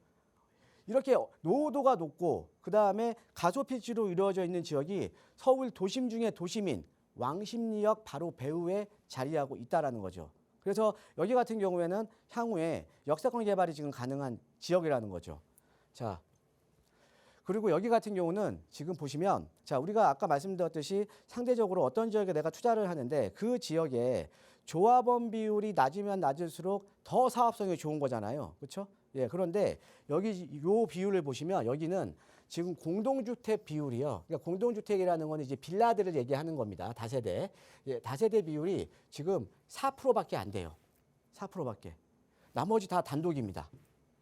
이렇게 노후도가 높고 그 다음에 가소필지로 이루어져 있는 지역이 서울 도심 중에 도심인 왕십리역 바로 배후에 자리하고 있다라는 거죠. 그래서 여기 같은 경우에는 향후에 역세권 개발이 지금 가능한 지역이라는 거죠. 자, 그리고 여기 같은 경우는 지금 보시면 자, 우리가 아까 말씀드렸듯이 상대적으로 어떤 지역에 내가 투자를 하는데 그 지역에 조합원 비율이 낮으면 낮을수록 더 사업성이 좋은 거잖아요. 그렇죠? 예, 그런데 여기 요 비율을 보시면 여기는 지금 공동주택 비율이요. 그러니까 공동주택이라는 건 이제 빌라들을 얘기하는 겁니다. 다세대. 예, 다세대 비율이 지금 4%밖에 안 돼요. 4%밖에. 나머지 다 단독입니다.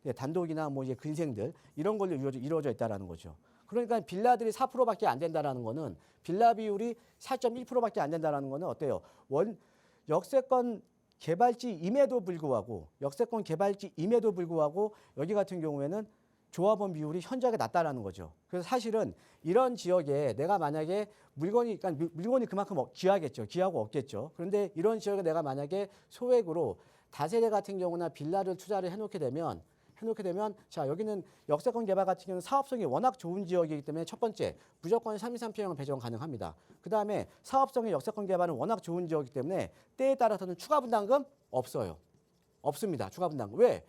예, 단독이나 뭐 이제 근생들 이런 걸로 이루어져 있다라는 거죠. 그러니까 빌라들이 4%밖에 안 된다라는 거는 빌라 비율이 4.1%밖에 안 된다라는 거는 어때요? 역세권 개발지임에도 불구하고 여기 같은 경우에는 조합원 비율이 현저하게 낮다라는 거죠. 그래서 사실은 이런 지역에 내가 만약에 물건이 그만큼 귀하겠죠. 귀하고 없겠죠. 그런데 이런 지역에 내가 만약에 소액으로 다세대 같은 경우나 빌라를 투자를 해놓게 되면 자, 여기는 역세권 개발 같은 경우는 사업성이 워낙 좋은 지역이기 때문에 첫 번째 무조건 323평형 배정 가능합니다. 그다음에 사업성의 역세권 개발은 워낙 좋은 지역이기 때문에 때에 따라서는 추가 분담금 없어요. 없습니다. 추가 분담금. 왜?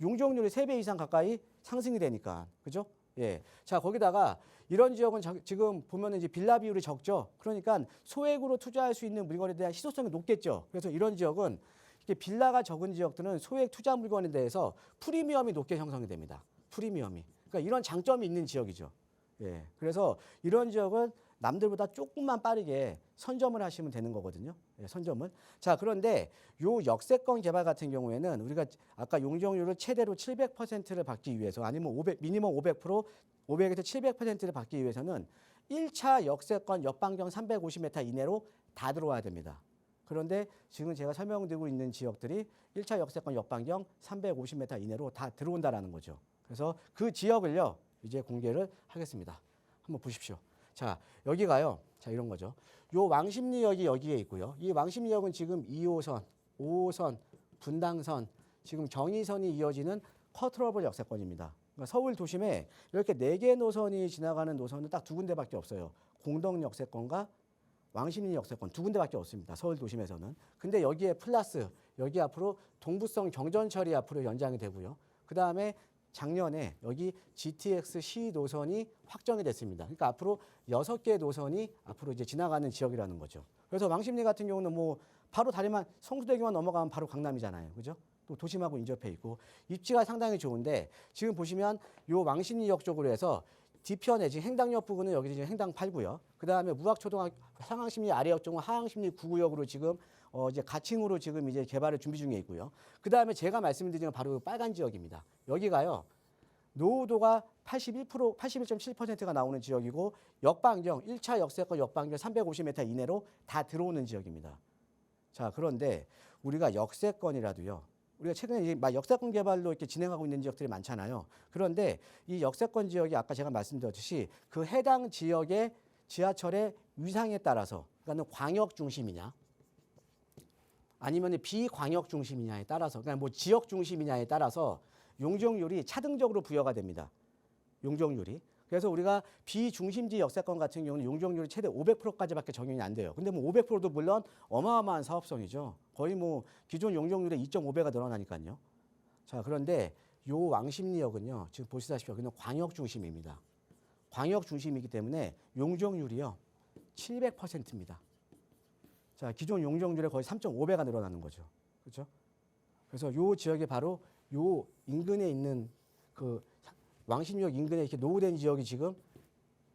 용적률이 3배 이상 가까이 상승이 되니까. 그죠? 예. 자, 거기다가 이런 지역은 지금 보면은 이제 빌라 비율이 적죠. 그러니까 소액으로 투자할 수 있는 물건에 대한 희소성이 높겠죠. 그래서 이런 지역은 이게 빌라가 적은 지역들은 소액 투자 물건에 대해서 프리미엄이 높게 형성이 됩니다. 프리미엄이. 그러니까 이런 장점이 있는 지역이죠. 예. 그래서 이런 지역은 남들보다 조금만 빠르게 선점을 하시면 되는 거거든요. 예, 선점을. 자, 그런데 요 역세권 개발 같은 경우에는 우리가 아까 용적률을 최대로 700%를 받기 위해서 아니면 미니멈 500에서 700%를 받기 위해서는 1차 역세권 옆반경 350m 이내로 다 들어와야 됩니다. 그런데 지금 제가 설명드리고 있는 지역들이 1차 역세권 옆반경 350m 이내로 다 들어온다라는 거죠. 그래서 그 지역을요, 이제 공개를 하겠습니다. 한번 보십시오. 자, 여기가요. 자, 이런 거죠. 요 왕십리역이 여기에 있고요. 이 왕십리역은 지금 2호선, 5호선, 분당선, 지금 경의선이 이어지는 커트러블 역세권입니다. 그러니까 서울 도심에 이렇게 4개 노선이 지나가는 노선은 딱 2군데밖에 없어요. 공덕 역세권과 왕십리 역세권 2군데밖에 없습니다. 서울 도심에서는. 근데 여기에 플러스 여기 앞으로 동부성 경전철이 앞으로 연장이 되고요. 그다음에 작년에 여기 GTX C 노선이 확정이 됐습니다. 그러니까 앞으로 6개 노선이 앞으로 이제 지나가는 지역이라는 거죠. 그래서 왕십리 같은 경우는 뭐 바로 다리만 성수대교만 넘어가면 바로 강남이잖아요. 그죠? 또 도심하고 인접해 있고 입지가 상당히 좋은데 지금 보시면 요 왕십리역 쪽으로 해서 뒤편에 지금 행당역 부근은 여기 지금 행당 8구역. 그다음에 무학초등학교 상항심리 아래역 쪽은 하항심리 9구역으로 지금 이제 가칭으로 지금 이제 개발을 준비 중에 있고요. 그다음에 제가 말씀드린 건 바로 빨간 지역입니다. 여기가요. 노후도가 81.7%가 나오는 지역이고 역반경 1차 역세권 역반경 350m 이내로 다 들어오는 지역입니다. 자, 그런데 우리가 역세권이라도요. 우리가 최근에 이제 막 역세권 개발로 이렇게 진행하고 있는 지역들이 많잖아요. 그런데 이 역세권 지역이 아까 제가 말씀드렸듯이 그 해당 지역의 지하철의 위상에 따라서 그러니까 광역 중심이냐 아니면 비광역 중심이냐에 따라서 그러니까 뭐 지역 중심이냐에 따라서 용적률이 차등적으로 부여가 됩니다. 용적률이. 그래서 우리가 비중심지 역세권 같은 경우는 용적률이 최대 500%까지밖에 적용이 안 돼요. 근데 뭐 500%도 물론 어마어마한 사업성이죠. 거의 뭐 기존 용적률의 2.5배가 늘어나니까요. 자, 그런데 요 왕십리역은요. 지금 보시다시피 여기는 광역 중심입니다. 광역 중심이기 때문에 용적률이요. 700%입니다. 자, 기존 용적률의 거의 3.5배가 늘어나는 거죠. 그렇죠? 그래서 요 지역이 바로 요 인근에 있는 그 왕십리역 인근에 이렇게 노후된 지역이 지금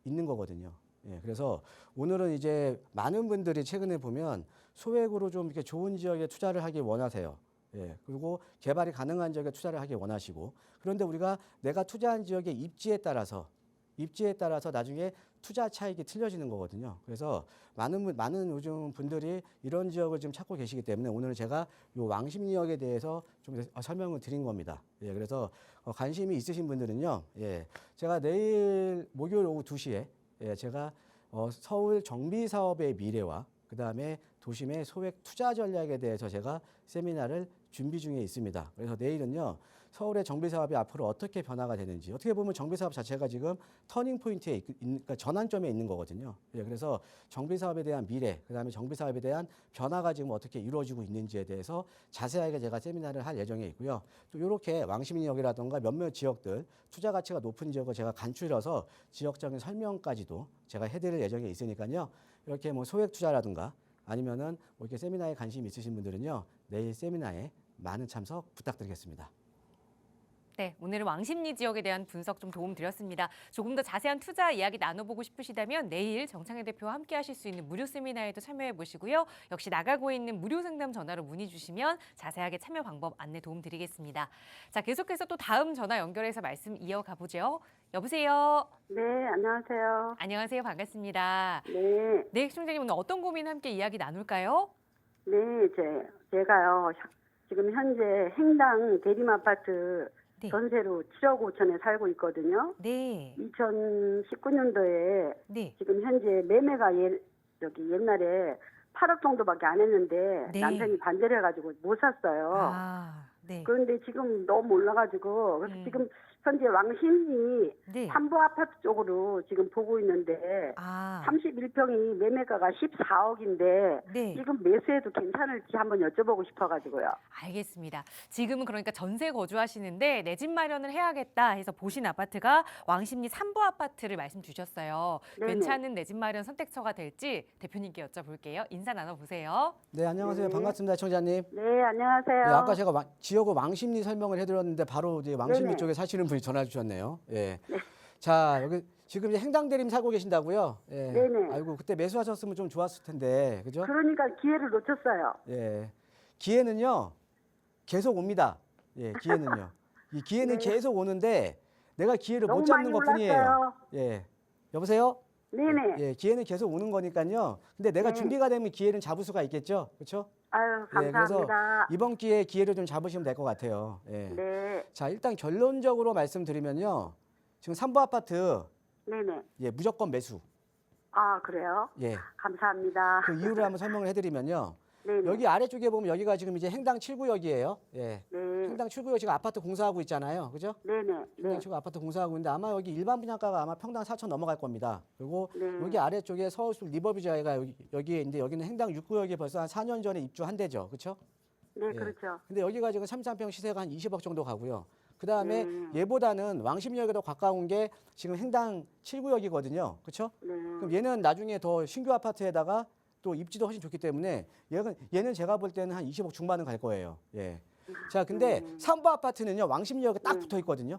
있는 거거든요. 예, 그래서 오늘은 이제 많은 분들이 최근에 보면 소액으로 좀 이렇게 좋은 지역에 투자를 하기 원하세요. 예, 그리고 개발이 가능한 지역에 투자를 하기 원하시고 그런데 우리가 내가 투자한 지역의 입지에 따라서 나중에 투자 차익이 틀려지는 거거든요. 그래서 많은 요즘 분들이 이런 지역을 지금 찾고 계시기 때문에 오늘 제가 요 왕십리역에 대해서 좀 설명을 드린 겁니다. 예, 그래서 관심이 있으신 분들은요, 예, 제가 내일 목요일 오후 2시에 예, 제가 서울 정비 사업의 미래와 그 다음에 도심의 소액 투자 전략에 대해서 제가 세미나를 준비 중에 있습니다. 그래서 내일은요, 서울의 정비 사업이 앞으로 어떻게 변화가 되는지, 어떻게 보면 정비 사업 자체가 지금 터닝 포인트에 그러니까 전환점에 있는 거거든요. 예, 그래서 정비 사업에 대한 미래, 그 다음에 정비 사업에 대한 변화가 지금 어떻게 이루어지고 있는지에 대해서 자세하게 제가 세미나를 할 예정에 있고요. 또 이렇게 왕십리역이라든가 몇몇 지역들 투자 가치가 높은 지역을 제가 간추려서 지역적인 설명까지도 제가 해드릴 예정에 있으니까요. 이렇게 뭐 소액 투자라든가 아니면은 뭐 이렇게 세미나에 관심 있으신 분들은요, 내일 세미나에 많은 참석 부탁드리겠습니다. 네, 오늘은 왕십리 지역에 대한 분석 좀 도움 드렸습니다. 조금 더 자세한 투자 이야기 나눠보고 싶으시다면 내일 정창현 대표와 함께 하실 수 있는 무료 세미나에도 참여해 보시고요. 역시 나가고 있는 무료 상담 전화로 문의 주시면 자세하게 참여 방법 안내 도움 드리겠습니다. 자, 계속해서 또 다음 전화 연결해서 말씀 이어가 보죠. 여보세요. 네, 안녕하세요. 안녕하세요. 반갑습니다. 네, 네, 시청자님 오늘 어떤 고민 함께 이야기 나눌까요? 네, 제가요, 지금 현재 행당 대림아파트 네. 전세로 7억 5천에 살고 있거든요. 네. 2019년도에 네. 지금 현재 매매가 옛날에 8억 정도밖에 안 했는데 네. 남편이 반대를 해가지고 못 샀어요. 아, 네. 그런데 지금 너무 올라가지고 그래서 지금 현재 왕십리 네. 삼부 아파트 쪽으로 지금 보고 있는데 아, 31평이 매매가가 14억인데 네. 지금 매수해도 괜찮을지 한번 여쭤보고 싶어가지고요. 알겠습니다. 지금은 그러니까 전세 거주하시는데 내 집 마련을 해야겠다 해서 보신 아파트가 왕십리 3부 아파트를 말씀 주셨어요. 네네. 괜찮은 내 집 마련 선택처가 될지 대표님께 여쭤볼게요. 인사 나눠보세요. 네, 안녕하세요. 네. 반갑습니다, 청자님. 네, 안녕하세요. 네, 아까 제가 지역을 왕십리 설명을 해드렸는데 바로 이제 왕십리 네네. 쪽에 사시는 분이 전화 주셨네요. 예. 네. 자, 여기 지금 이제 행당대림 살고 계신다고요? 예. 네네. 아이고, 그때 매수하셨으면 좀 좋았을 텐데, 그죠? 그러니까 기회를 놓쳤어요. 예. 기회는요, 계속 옵니다. 예, 기회는요. 이 기회는 네. 계속 오는데 내가 기회를 너무 못 잡는 많이 것 뿐이에요. 올랐어요. 예. 여보세요? 네네. 예, 기회는 계속 오는 거니까요. 근데 내가 네. 준비가 되면 기회는 잡을 수가 있겠죠? 그렇죠? 아유, 예, 그래서 감사합니다. 이번 기회에 기회를 좀 잡으시면 될 것 같아요. 예. 네, 자, 일단 결론적으로 말씀드리면요. 지금 3부 아파트 네네. 예, 무조건 매수. 아, 그래요? 예. 감사합니다. 그 이유를 한번 설명을 해드리면요. 네네. 여기 아래쪽에 보면 여기가 지금 이제 행당 7구역이에요. 예. 네, 행당 7구역 지금 아파트 공사하고 있잖아요. 그죠? 네네. 행당 네, 7구 아파트 공사하고 있는데 아마 여기 일반 분양가가 아마 평당 4천 넘어갈 겁니다. 그리고 네. 여기 아래쪽에 서울숲 리버비자가 여기에 있는데 여기는 행당 6구역에 벌써 한 4년 전에 입주한 데죠. 그렇죠? 네, 예. 그렇죠. 근데 여기가 지금 33평 시세가 한 20억 정도 가고요. 그다음에 네. 얘보다는 왕십리역에 더 가까운 게 지금 행당 7구역이거든요. 그렇죠? 네. 그럼 얘는 나중에 더 신규 아파트에다가 또 입지도 훨씬 좋기 때문에 얘는 제가 볼 때는 한 20억 중반은 갈 거예요. 예. 자, 근데 3부 아파트는요. 왕십리역에 딱 붙어 있거든요.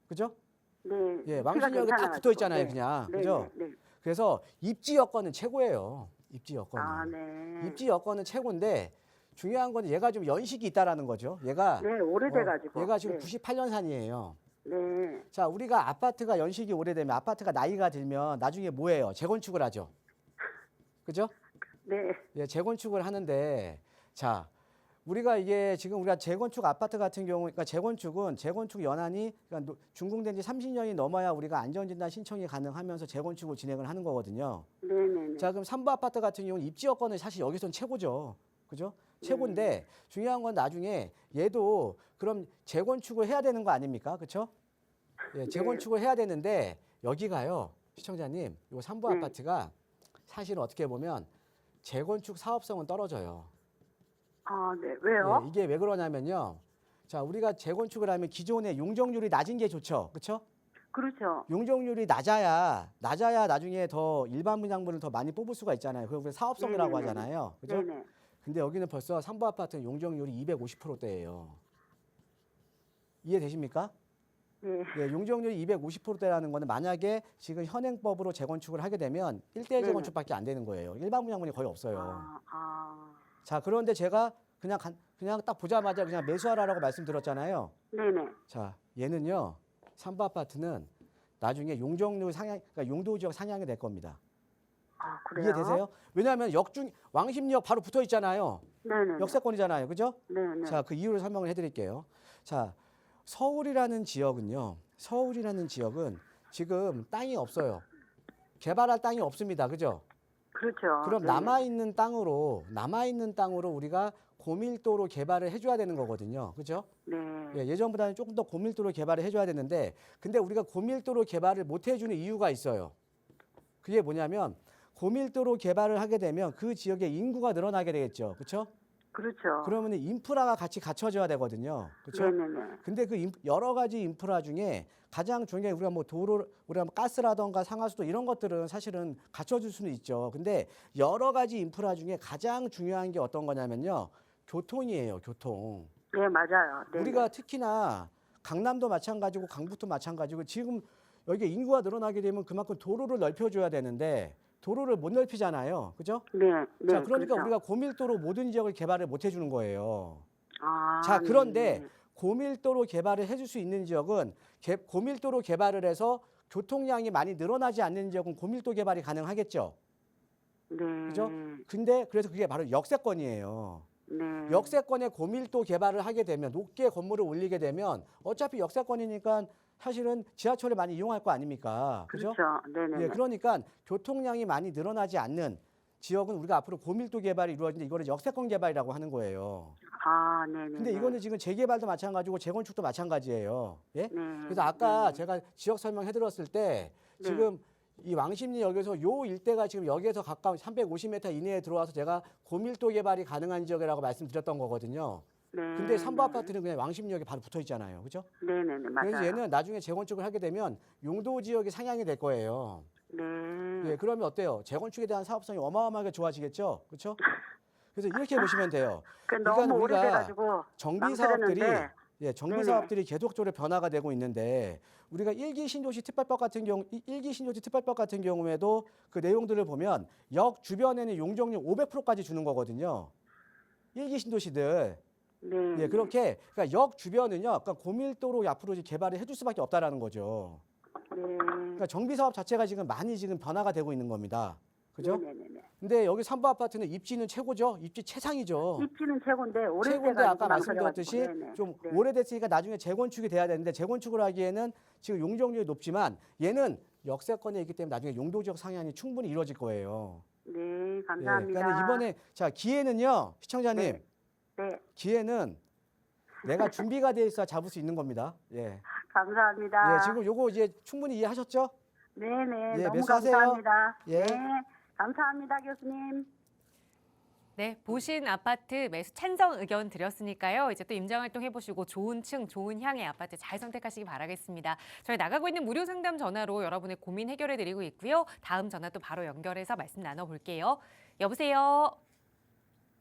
그죠? 네. 예, 위치가 왕십리역에 딱 괜찮아가지고. 붙어 있잖아요, 네. 그냥. 네, 그죠? 네, 네. 그래서 입지 여건은 최고예요. 입지 여건은. 아, 네. 입지 여건은 최고인데 중요한 건 얘가 좀 연식이 있다라는 거죠. 얘가 네, 오래돼가지고. 얘가 지금 네. 98년산이에요. 네. 자, 우리가 아파트가 연식이 오래되면 아파트가 나이가 들면 나중에 뭐예요? 재건축을 하죠. 그죠? 네. 예, 재건축을 하는데 자, 우리가 이게 지금 우리가 재건축 아파트 같은 경우 그러니까 재건축은 재건축 연한이 그러니까 준공된 지 30년이 넘어야 우리가 안전진단 신청이 가능하면서 재건축을 진행을 하는 거거든요. 네네네. 자, 그럼 3부 아파트 같은 경우는 입지 여건은 사실 여기선 최고죠. 그죠? 최고인데 중요한 건 나중에 얘도 그럼 재건축을 해야 되는 거 아닙니까? 그렇죠? 예, 재건축을 해야 되는데 여기가요. 시청자님, 요 3부 네. 아파트가 사실은 어떻게 보면 재건축 사업성은 떨어져요. 아, 네. 왜요? 예, 이게 왜 그러냐면요. 자, 우리가 재건축을 하면 기존의 용적률이 낮은 게 좋죠. 그렇죠? 그렇죠. 용적률이 낮아야 나중에 더 일반 분양분을 더 많이 뽑을 수가 있잖아요. 그걸 사업성이라고 네네네. 하잖아요. 그죠? 네네. 근데 여기는 벌써 3부 아파트는 용적률이 250%대예요. 이해되십니까? 네. 예, 용적률이 250%대라는 거는 만약에 지금 현행법으로 재건축을 하게 되면 1대1 네네. 재건축밖에 안 되는 거예요. 일반 분양분이 거의 없어요. 아. 자, 그런데 제가 그냥 딱 보자마자 그냥 매수하라고 말씀드렸잖아요. 네네. 자, 얘는요. 3부 아파트는 나중에 용적률 상향, 그러니까 용도 지역 상향이 될 겁니다. 아, 그래요? 이해되세요? 왜냐하면 왕십리역 바로 붙어 있잖아요. 네네. 역세권이잖아요. 그죠? 네네. 자, 그 이유를 설명을 해드릴게요. 자, 서울이라는 지역은 지금 땅이 없어요. 개발할 땅이 없습니다. 그죠? 그렇죠. 그럼 네. 남아있는 땅으로 우리가 고밀도로 개발을 해줘야 되는 거거든요. 그죠? 네. 예, 예전보다는 조금 더 고밀도로 개발을 해줘야 되는데, 근데 우리가 고밀도로 개발을 못 해주는 이유가 있어요. 그게 뭐냐면, 고밀도로 개발을 하게 되면 그 지역의 인구가 늘어나게 되겠죠. 그렇죠? 그렇죠. 그러면 인프라가 같이 갖춰져야 되거든요. 그렇죠? 네네네. 근데 그 여러 가지 인프라 중에 가장 중요한 게 우리가 뭐 우리가 뭐 가스라던가 상하수도 이런 것들은 사실은 갖춰줄 수는 있죠. 근데 여러 가지 인프라 중에 가장 중요한 게 어떤 거냐면요. 교통이에요. 교통. 네, 맞아요. 네. 우리가 특히나 강남도 마찬가지고 강북도 마찬가지고 지금 여기 인구가 늘어나게 되면 그만큼 도로를 넓혀줘야 되는데 도로를 못 넓히잖아요. 그죠? 네. 네. 자, 그러니까 그렇죠. 우리가 고밀도로 모든 지역을 개발을 못 해주는 거예요. 아, 자, 그런데 네. 고밀도로 개발을 해줄 수 있는 지역은 고밀도로 개발을 해서 교통량이 많이 늘어나지 않는 지역은 고밀도 개발이 가능하겠죠. 네. 그죠? 근데 그래서 그게 바로 역세권이에요. 네. 역세권에 고밀도 개발을 하게 되면 높게 건물을 올리게 되면 어차피 역세권이니까 사실은 지하철을 많이 이용할 거 아닙니까? 그죠? 그렇죠. 네네. 예, 그러니까 교통량이 많이 늘어나지 않는 지역은 우리가 앞으로 고밀도 개발이 이루어지는데 이거를 역세권 개발이라고 하는 거예요. 아, 네네. 근데 이거는 지금 재개발도 마찬가지고 재건축도 마찬가지예요. 예? 네. 그래서 아까 네. 제가 지역 설명해 드렸을 때 네. 지금 이 왕십리역에서 요 일대가 지금 여기에서 가까운 350m 이내에 들어와서 제가 고밀도 개발이 가능한 지역이라고 말씀드렸던 거거든요. 네. 근데 삼부 아파트는 그냥 왕십리역에 바로 붙어 있잖아요. 그죠? 네네네. 맞아요. 그래서 얘는 나중에 재건축을 하게 되면 용도 지역이 상향이 될 거예요. 네. 예, 그러면 어때요? 재건축에 대한 사업성이 어마어마하게 좋아지겠죠? 그렇죠? 그래서 이렇게 보시면 돼요. 너무 우리가 오래돼가지고 정비 사업들이 망설였는데. 예, 정비 네네. 사업들이 계속적으로 변화가 되고 있는데 우리가 일기 신도시 특별법 같은 경우에도 그 내용들을 보면 역 주변에는 용적률 500%까지 주는 거거든요. 일기 신도시들. 네. 예, 그렇게 그러니까 역 주변은요. 그러니까 고밀도로 앞으로 이제 개발을 해줄 수밖에 없다라는 거죠. 네. 그러니까 정비 사업 자체가 지금 많이 지금 변화가 되고 있는 겁니다. 그죠? 네네네. 근데 여기 삼부 아파트는 입지는 최고죠. 입지 최상이죠. 입지는 최고인데 오래돼가지고 최고인데 아까 망설여가지고. 말씀드렸듯이 네네. 좀 네. 오래됐으니까 나중에 재건축이 돼야 되는데 재건축을 하기에는 지금 용적률이 높지만 얘는 역세권에 있기 때문에 나중에 용도지역 상향이 충분히 이루어질 거예요. 네, 예, 감사합니다. 그러니까 이번에 자 기회는요, 시청자님, 네. 네, 기회는 내가 준비가 돼 있어야 잡을 수 있는 겁니다. 예, 감사합니다. 예, 지금 요거 이제 충분히 이해하셨죠? 네네, 예, 너무 매수하세요. 감사합니다. 예. 네, 감사합니다, 교수님. 네, 보신 아파트 매수 찬성 의견 드렸으니까요. 이제 또 임장활동 해보시고 좋은 층, 좋은 향의 아파트 잘 선택하시기 바라겠습니다. 저희 나가고 있는 무료 상담 전화로 여러분의 고민 해결해드리고 있고요. 다음 전화 또 바로 연결해서 말씀 나눠볼게요. 여보세요.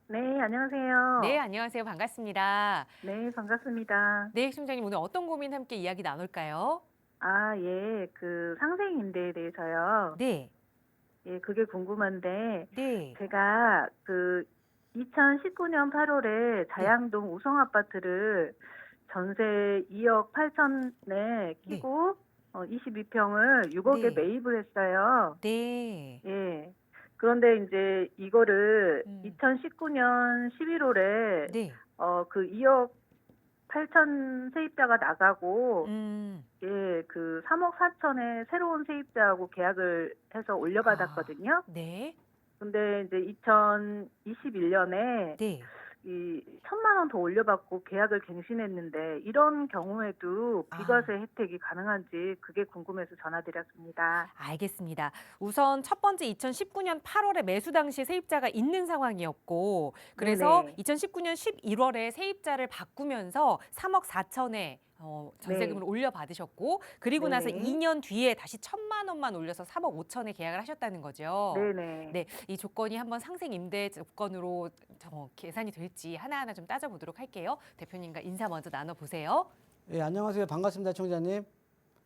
네, 안녕하세요. 네, 안녕하세요. 반갑습니다. 네, 반갑습니다. 네, 심장님 오늘 어떤 고민 함께 이야기 나눌까요? 아, 예, 그 상생임대에 대해서요. 네, 예, 그게 궁금한데, 네, 제가 그 2019년 8월에 자양동 우성아파트를 전세 2억 8천에 끼고 22평을 6억에 네. 매입을 했어요. 네, 예. 그런데 이제 이거를 2019년 11월에 네. 그 2억 8천 세입자가 나가고 예, 그 3억 4천에 새로운 세입자하고 계약을 해서 올려받았거든요. 네, 근데 이제 2021년에 네. 이 1,000만 원 더 올려받고 계약을 갱신했는데 이런 경우에도 비과세 혜택이 가능한지 그게 궁금해서 전화드렸습니다. 알겠습니다. 우선 첫 번째 2019년 8월에 매수 당시 세입자가 있는 상황이었고 그래서 네네. 2019년 11월에 세입자를 바꾸면서 3억 4천에 전세금을 네. 올려받으셨고 그리고 나서 네네. 2년 뒤에 다시 1,000만 원만 올려서 3억 5천에 계약을 하셨다는 거죠. 네네. 네, 이 조건이 한번 상생 임대 조건으로 계산이 될지 하나하나 좀 따져보도록 할게요. 대표님과 인사 먼저 나눠보세요. 예, 안녕하세요. 반갑습니다, 청자님.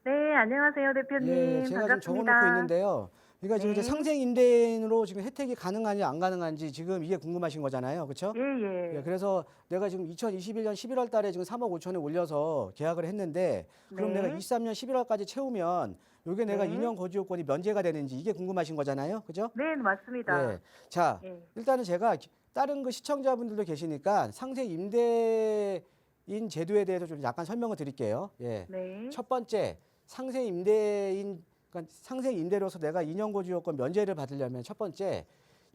네, 안녕하세요, 대표님. 예, 제가 반갑습니다. 지금 적어놓고 있는데요. 그러니까 지금 네. 이제 상생 임대인으로 지금 혜택이 가능하냐 안 가능한지 지금 이게 궁금하신 거잖아요, 그렇죠? 예, 예. 예, 그래서 내가 지금 2021년 11월 달에 지금 3억 5천에 올려서 계약을 했는데 그럼 네. 내가 23년 11월까지 채우면 요게 내가 네. 2년 거주 요건이 면제가 되는지 이게 궁금하신 거잖아요, 그죠? 네, 맞습니다. 예. 자, 예. 일단은 제가 다른 그 시청자분들도 계시니까 상생 임대인 제도에 대해서 좀 약간 설명을 드릴게요. 예. 네. 첫 번째 상생 임대인 그러니까 상생 임대로서 내가 2년 거주 요건 면제를 받으려면 첫 번째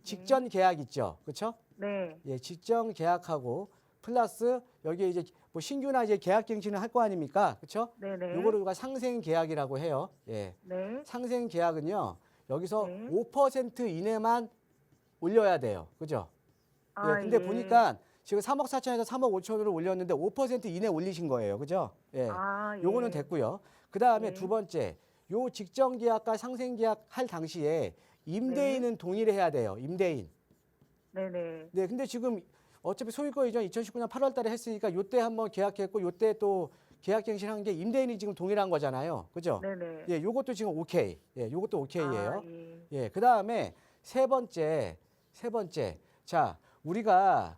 직전 계약 있죠. 그렇죠? 네. 예, 직전 계약하고 플러스 여기에 이제 뭐 신규나 이제 계약 갱신을 할 거 아닙니까? 그렇죠? 네네. 요거를 우리가 상생 계약이라고 해요. 예. 네. 상생 계약은요. 여기서 네. 5% 이내만 올려야 돼요. 그죠? 예. 근데 보니까 지금 3억 4천에서 3억 5천으로 올렸는데 5% 이내 올리신 거예요. 그죠? 예. 예. 요거는 됐고요. 그다음에 네. 두 번째. 요 직전 계약과 상생 계약 할 당시에 임대인은 동의를 해야 돼요. 임대인. 네네. 네, 근데 지금 어차피 소유권 이전 2019년 8월 달에 했으니까 요때 한번 계약했고 요때 또 계약갱신한 게 임대인이 지금 동일한 거잖아요. 그죠? 네네. 예, 요것도 지금 오케이. 예, 요것도 오케이예요. 아, 예. 예, 그다음에 세 번째. 자, 우리가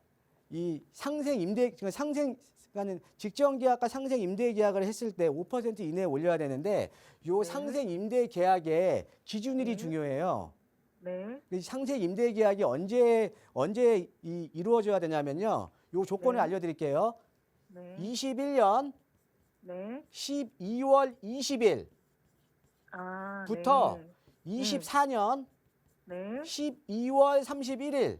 이 상생 임대 지금 상생가는 직전 계약과 상생 임대 계약을 했을 때 5% 이내에 올려야 되는데 요 네. 상생 임대 계약의 기준일이 네. 중요해요. 네. 이 상생 임대 계약이 언제 이루어져야 되냐면요. 요 조건을 네. 알려드릴게요. 네. 21년 네. 12월 20일 아, 부터 네. 24년 네. 12월 31일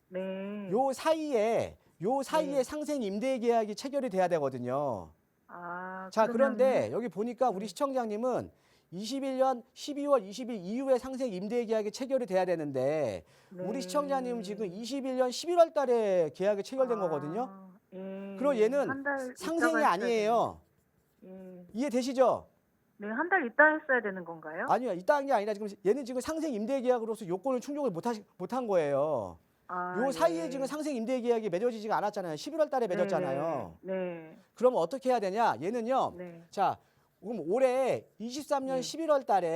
네. 요 사이에 네. 상생 임대 계약이 체결이 돼야 되거든요. 아, 자, 그러면 그런데 여기 보니까 우리 네. 시청자님은 21년 12월 20일 이후에 상생 임대 계약이 체결이 돼야 되는데 우리 네. 시청자님은 지금 21년 11월 달에 계약이 체결된 거거든요. 예. 그럼 얘는 한달 있다가 상생이 했어야 아니에요. 되는- 예. 이해되시죠? 네, 한 달 있다 했어야 되는 건가요? 아니요. 이딴 게 아니라 지금 얘는 지금 상생 임대 계약으로서 요건을 충족을 못한 거예요. 아, 요 사이에 예. 지금 상생 임대 계약이 맺어지지가 않았잖아요. 11월 달에 맺었잖아요. 네. 그럼 어떻게 해야 되냐? 얘는요. 네. 자, 그럼 올해 23년 네. 11월 달에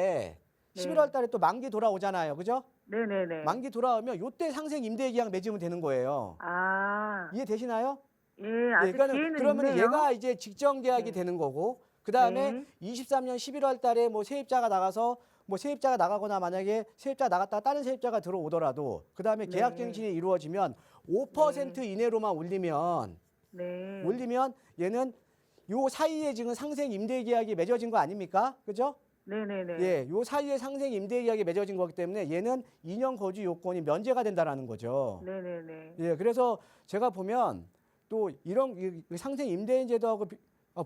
네. 11월 달에 또 만기 돌아오잖아요. 그죠? 네, 네, 네. 만기 돌아오면 요때 상생 임대 계약 맺으면 되는 거예요. 아. 이해되시나요? 예, 아직 기회는 그러면 있네요. 얘가 이제 직전 계약이 네. 되는 거고 그다음에 네. 23년 11월 달에 뭐 세입자가 나가서 뭐 세입자가 나가거나 만약에 세입자가 나갔다가 다른 세입자가 들어오더라도 그다음에 계약 네. 갱신이 이루어지면 5% 이내로만 올리면 네. 얘는 요 사이에 지금 상생 임대 계약이 맺어진 거 아닙니까? 그죠? 네, 네, 네. 예, 요 사이에 상생 임대 계약이 맺어진 거기 때문에 얘는 2년 거주 요건이 면제가 된다라는 거죠. 네, 네, 네. 예, 그래서 제가 보면 또 이런 이 상생 임대인 제도하고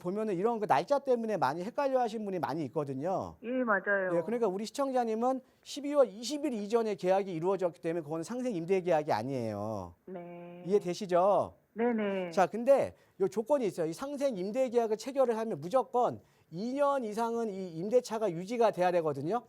보면은 이런 그 날짜 때문에 많이 헷갈려 하신 분이 많이 있거든요. 예, 맞아요. 예, 그러니까 우리 시청자님은 12월 20일 이전에 계약이 이루어졌기 때문에 그거는 상생 임대 계약이 아니에요. 네. 이해되시죠? 네, 네. 자, 근데 요 조건이 있어요. 이 상생 임대 계약을 체결을 하면 무조건 2년 이상은 이 임대차가 유지가 돼야 되거든요.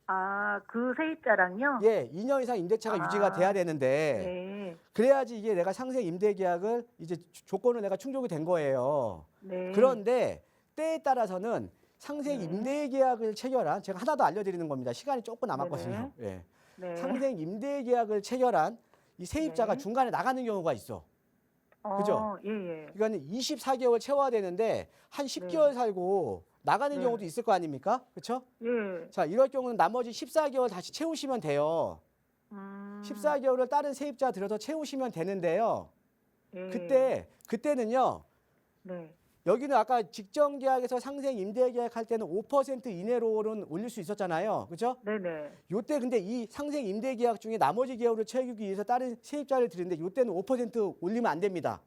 아, 그 세입자랑요? 예, 2년 이상 임대차가 아, 유지가 돼야 되는데 네. 그래야지 이게 내가 상생 임대 계약을 이제 조건을 내가 충족이 된 거예요. 네. 그런데 때에 따라서는 상생 네. 임대 계약을 체결한 제가 하나 더 알려드리는 겁니다. 시간이 조금 남았거든요. 예. 네. 상생 임대 계약을 체결한 이 세입자가 네. 중간에 나가는 경우가 있어. 그죠? 예, 예. 그러니까 24개월 채워야 되는데 한 10개월 살고 나가는 네. 경우도 있을 거 아닙니까? 그렇죠? 예. 자, 이럴 경우는 나머지 14개월 다시 채우시면 돼요. 14개월을 다른 세입자 들여서 채우시면 되는데요. 예. 그때는요. 네. 여기는 아까 직전 계약에서 상생 임대 계약할 때는 5% 이내로는 올릴 수 있었잖아요. 그렇죠? 네, 네. 요때 근데 이 상생 임대 계약 중에 나머지 계약을 채우기 위해서 다른 세입자를 드리는데 요때는 5% 올리면 안 됩니다.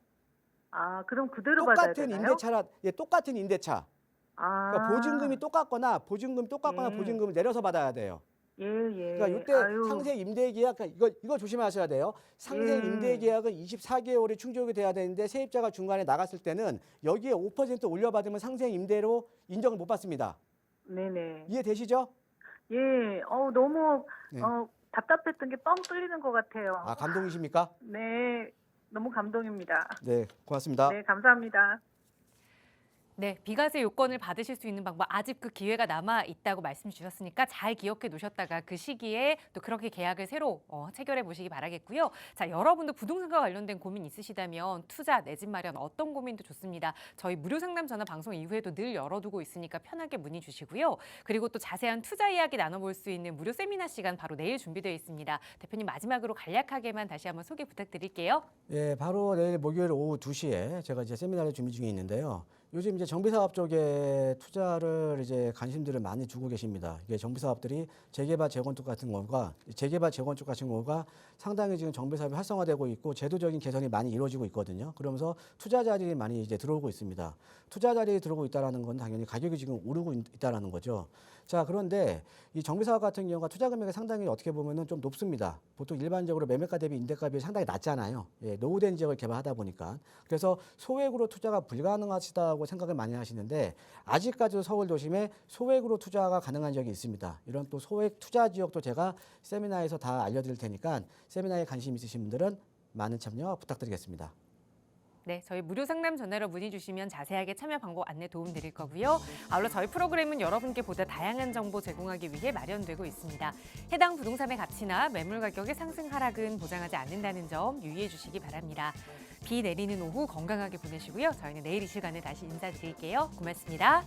아, 그럼 그대로 받아야 똑같은 되나요? 임대차라 똑같은 임대차. 아. 그러니까 보증금이 똑같거나 예. 보증금을 내려서 받아야 돼요. 예, 예. 그러니까 이때 아유. 상생 임대 계약 이거 조심하셔야 돼요. 상생 임대 계약은 24개월이 충족이 돼야 되는데 세입자가 중간에 나갔을 때는 여기에 5% 올려받으면 상생 임대로 인정을 못 받습니다. 네, 네. 이해되시죠? 예. 너무 네. 답답했던 게 뻥 뚫리는 것 같아요. 아, 감동이십니까? 네. 너무 감동입니다. 네, 고맙습니다. 네, 감사합니다. 네, 비과세 요건을 받으실 수 있는 방법 아직 그 기회가 남아 있다고 말씀 주셨으니까 잘 기억해 놓으셨다가 그 시기에 또 그렇게 계약을 새로 체결해 보시기 바라겠고요. 자, 여러분도 부동산과 관련된 고민 있으시다면 투자, 내 집 마련 어떤 고민도 좋습니다. 저희 무료 상담 전화 방송 이후에도 늘 열어두고 있으니까 편하게 문의 주시고요. 그리고 또 자세한 투자 이야기 나눠볼 수 있는 무료 세미나 시간 바로 내일 준비되어 있습니다. 대표님 마지막으로 간략하게만 다시 한번 소개 부탁드릴게요. 예, 바로 내일 목요일 오후 2시에 제가 이제 세미나를 준비 중에 있는데요. 요즘 이제 정비사업 쪽에 투자를 이제 관심들을 많이 주고 계십니다. 이게 정비사업들이 재개발 재건축 같은 경우가 상당히 지금 정비사업이 활성화되고 있고 제도적인 개선이 많이 이루어지고 있거든요. 그러면서 투자 자리에 많이 이제 들어오고 있습니다. 투자 자리에 들어오고 있다라는 건 당연히 가격이 지금 오르고 있다라는 거죠. 자, 그런데 이 정비사업 같은 경우가 투자 금액이 상당히 어떻게 보면은 좀 높습니다. 보통 일반적으로 매매가 대비 임대값이 상당히 낮잖아요. 예, 노후된 지역을 개발하다 보니까. 그래서 소액으로 투자가 불가능하시다고 생각을 많이 하시는데 아직까지도 서울 도심에 소액으로 투자가 가능한 지역이 있습니다. 이런 또 소액 투자 지역도 제가 세미나에서 다 알려드릴 테니까 세미나에 관심 있으신 분들은 많은 참여 부탁드리겠습니다. 네, 저희 무료 상담 전화로 문의 주시면 자세하게 참여 방법 안내 도움 드릴 거고요. 아울러 저희 프로그램은 여러분께 보다 다양한 정보 제공하기 위해 마련되고 있습니다. 해당 부동산의 가치나 매물 가격의 상승 하락은 보장하지 않는다는 점 유의해 주시기 바랍니다. 비 내리는 오후 건강하게 보내시고요. 저희는 내일 이 시간에 다시 인사드릴게요. 고맙습니다.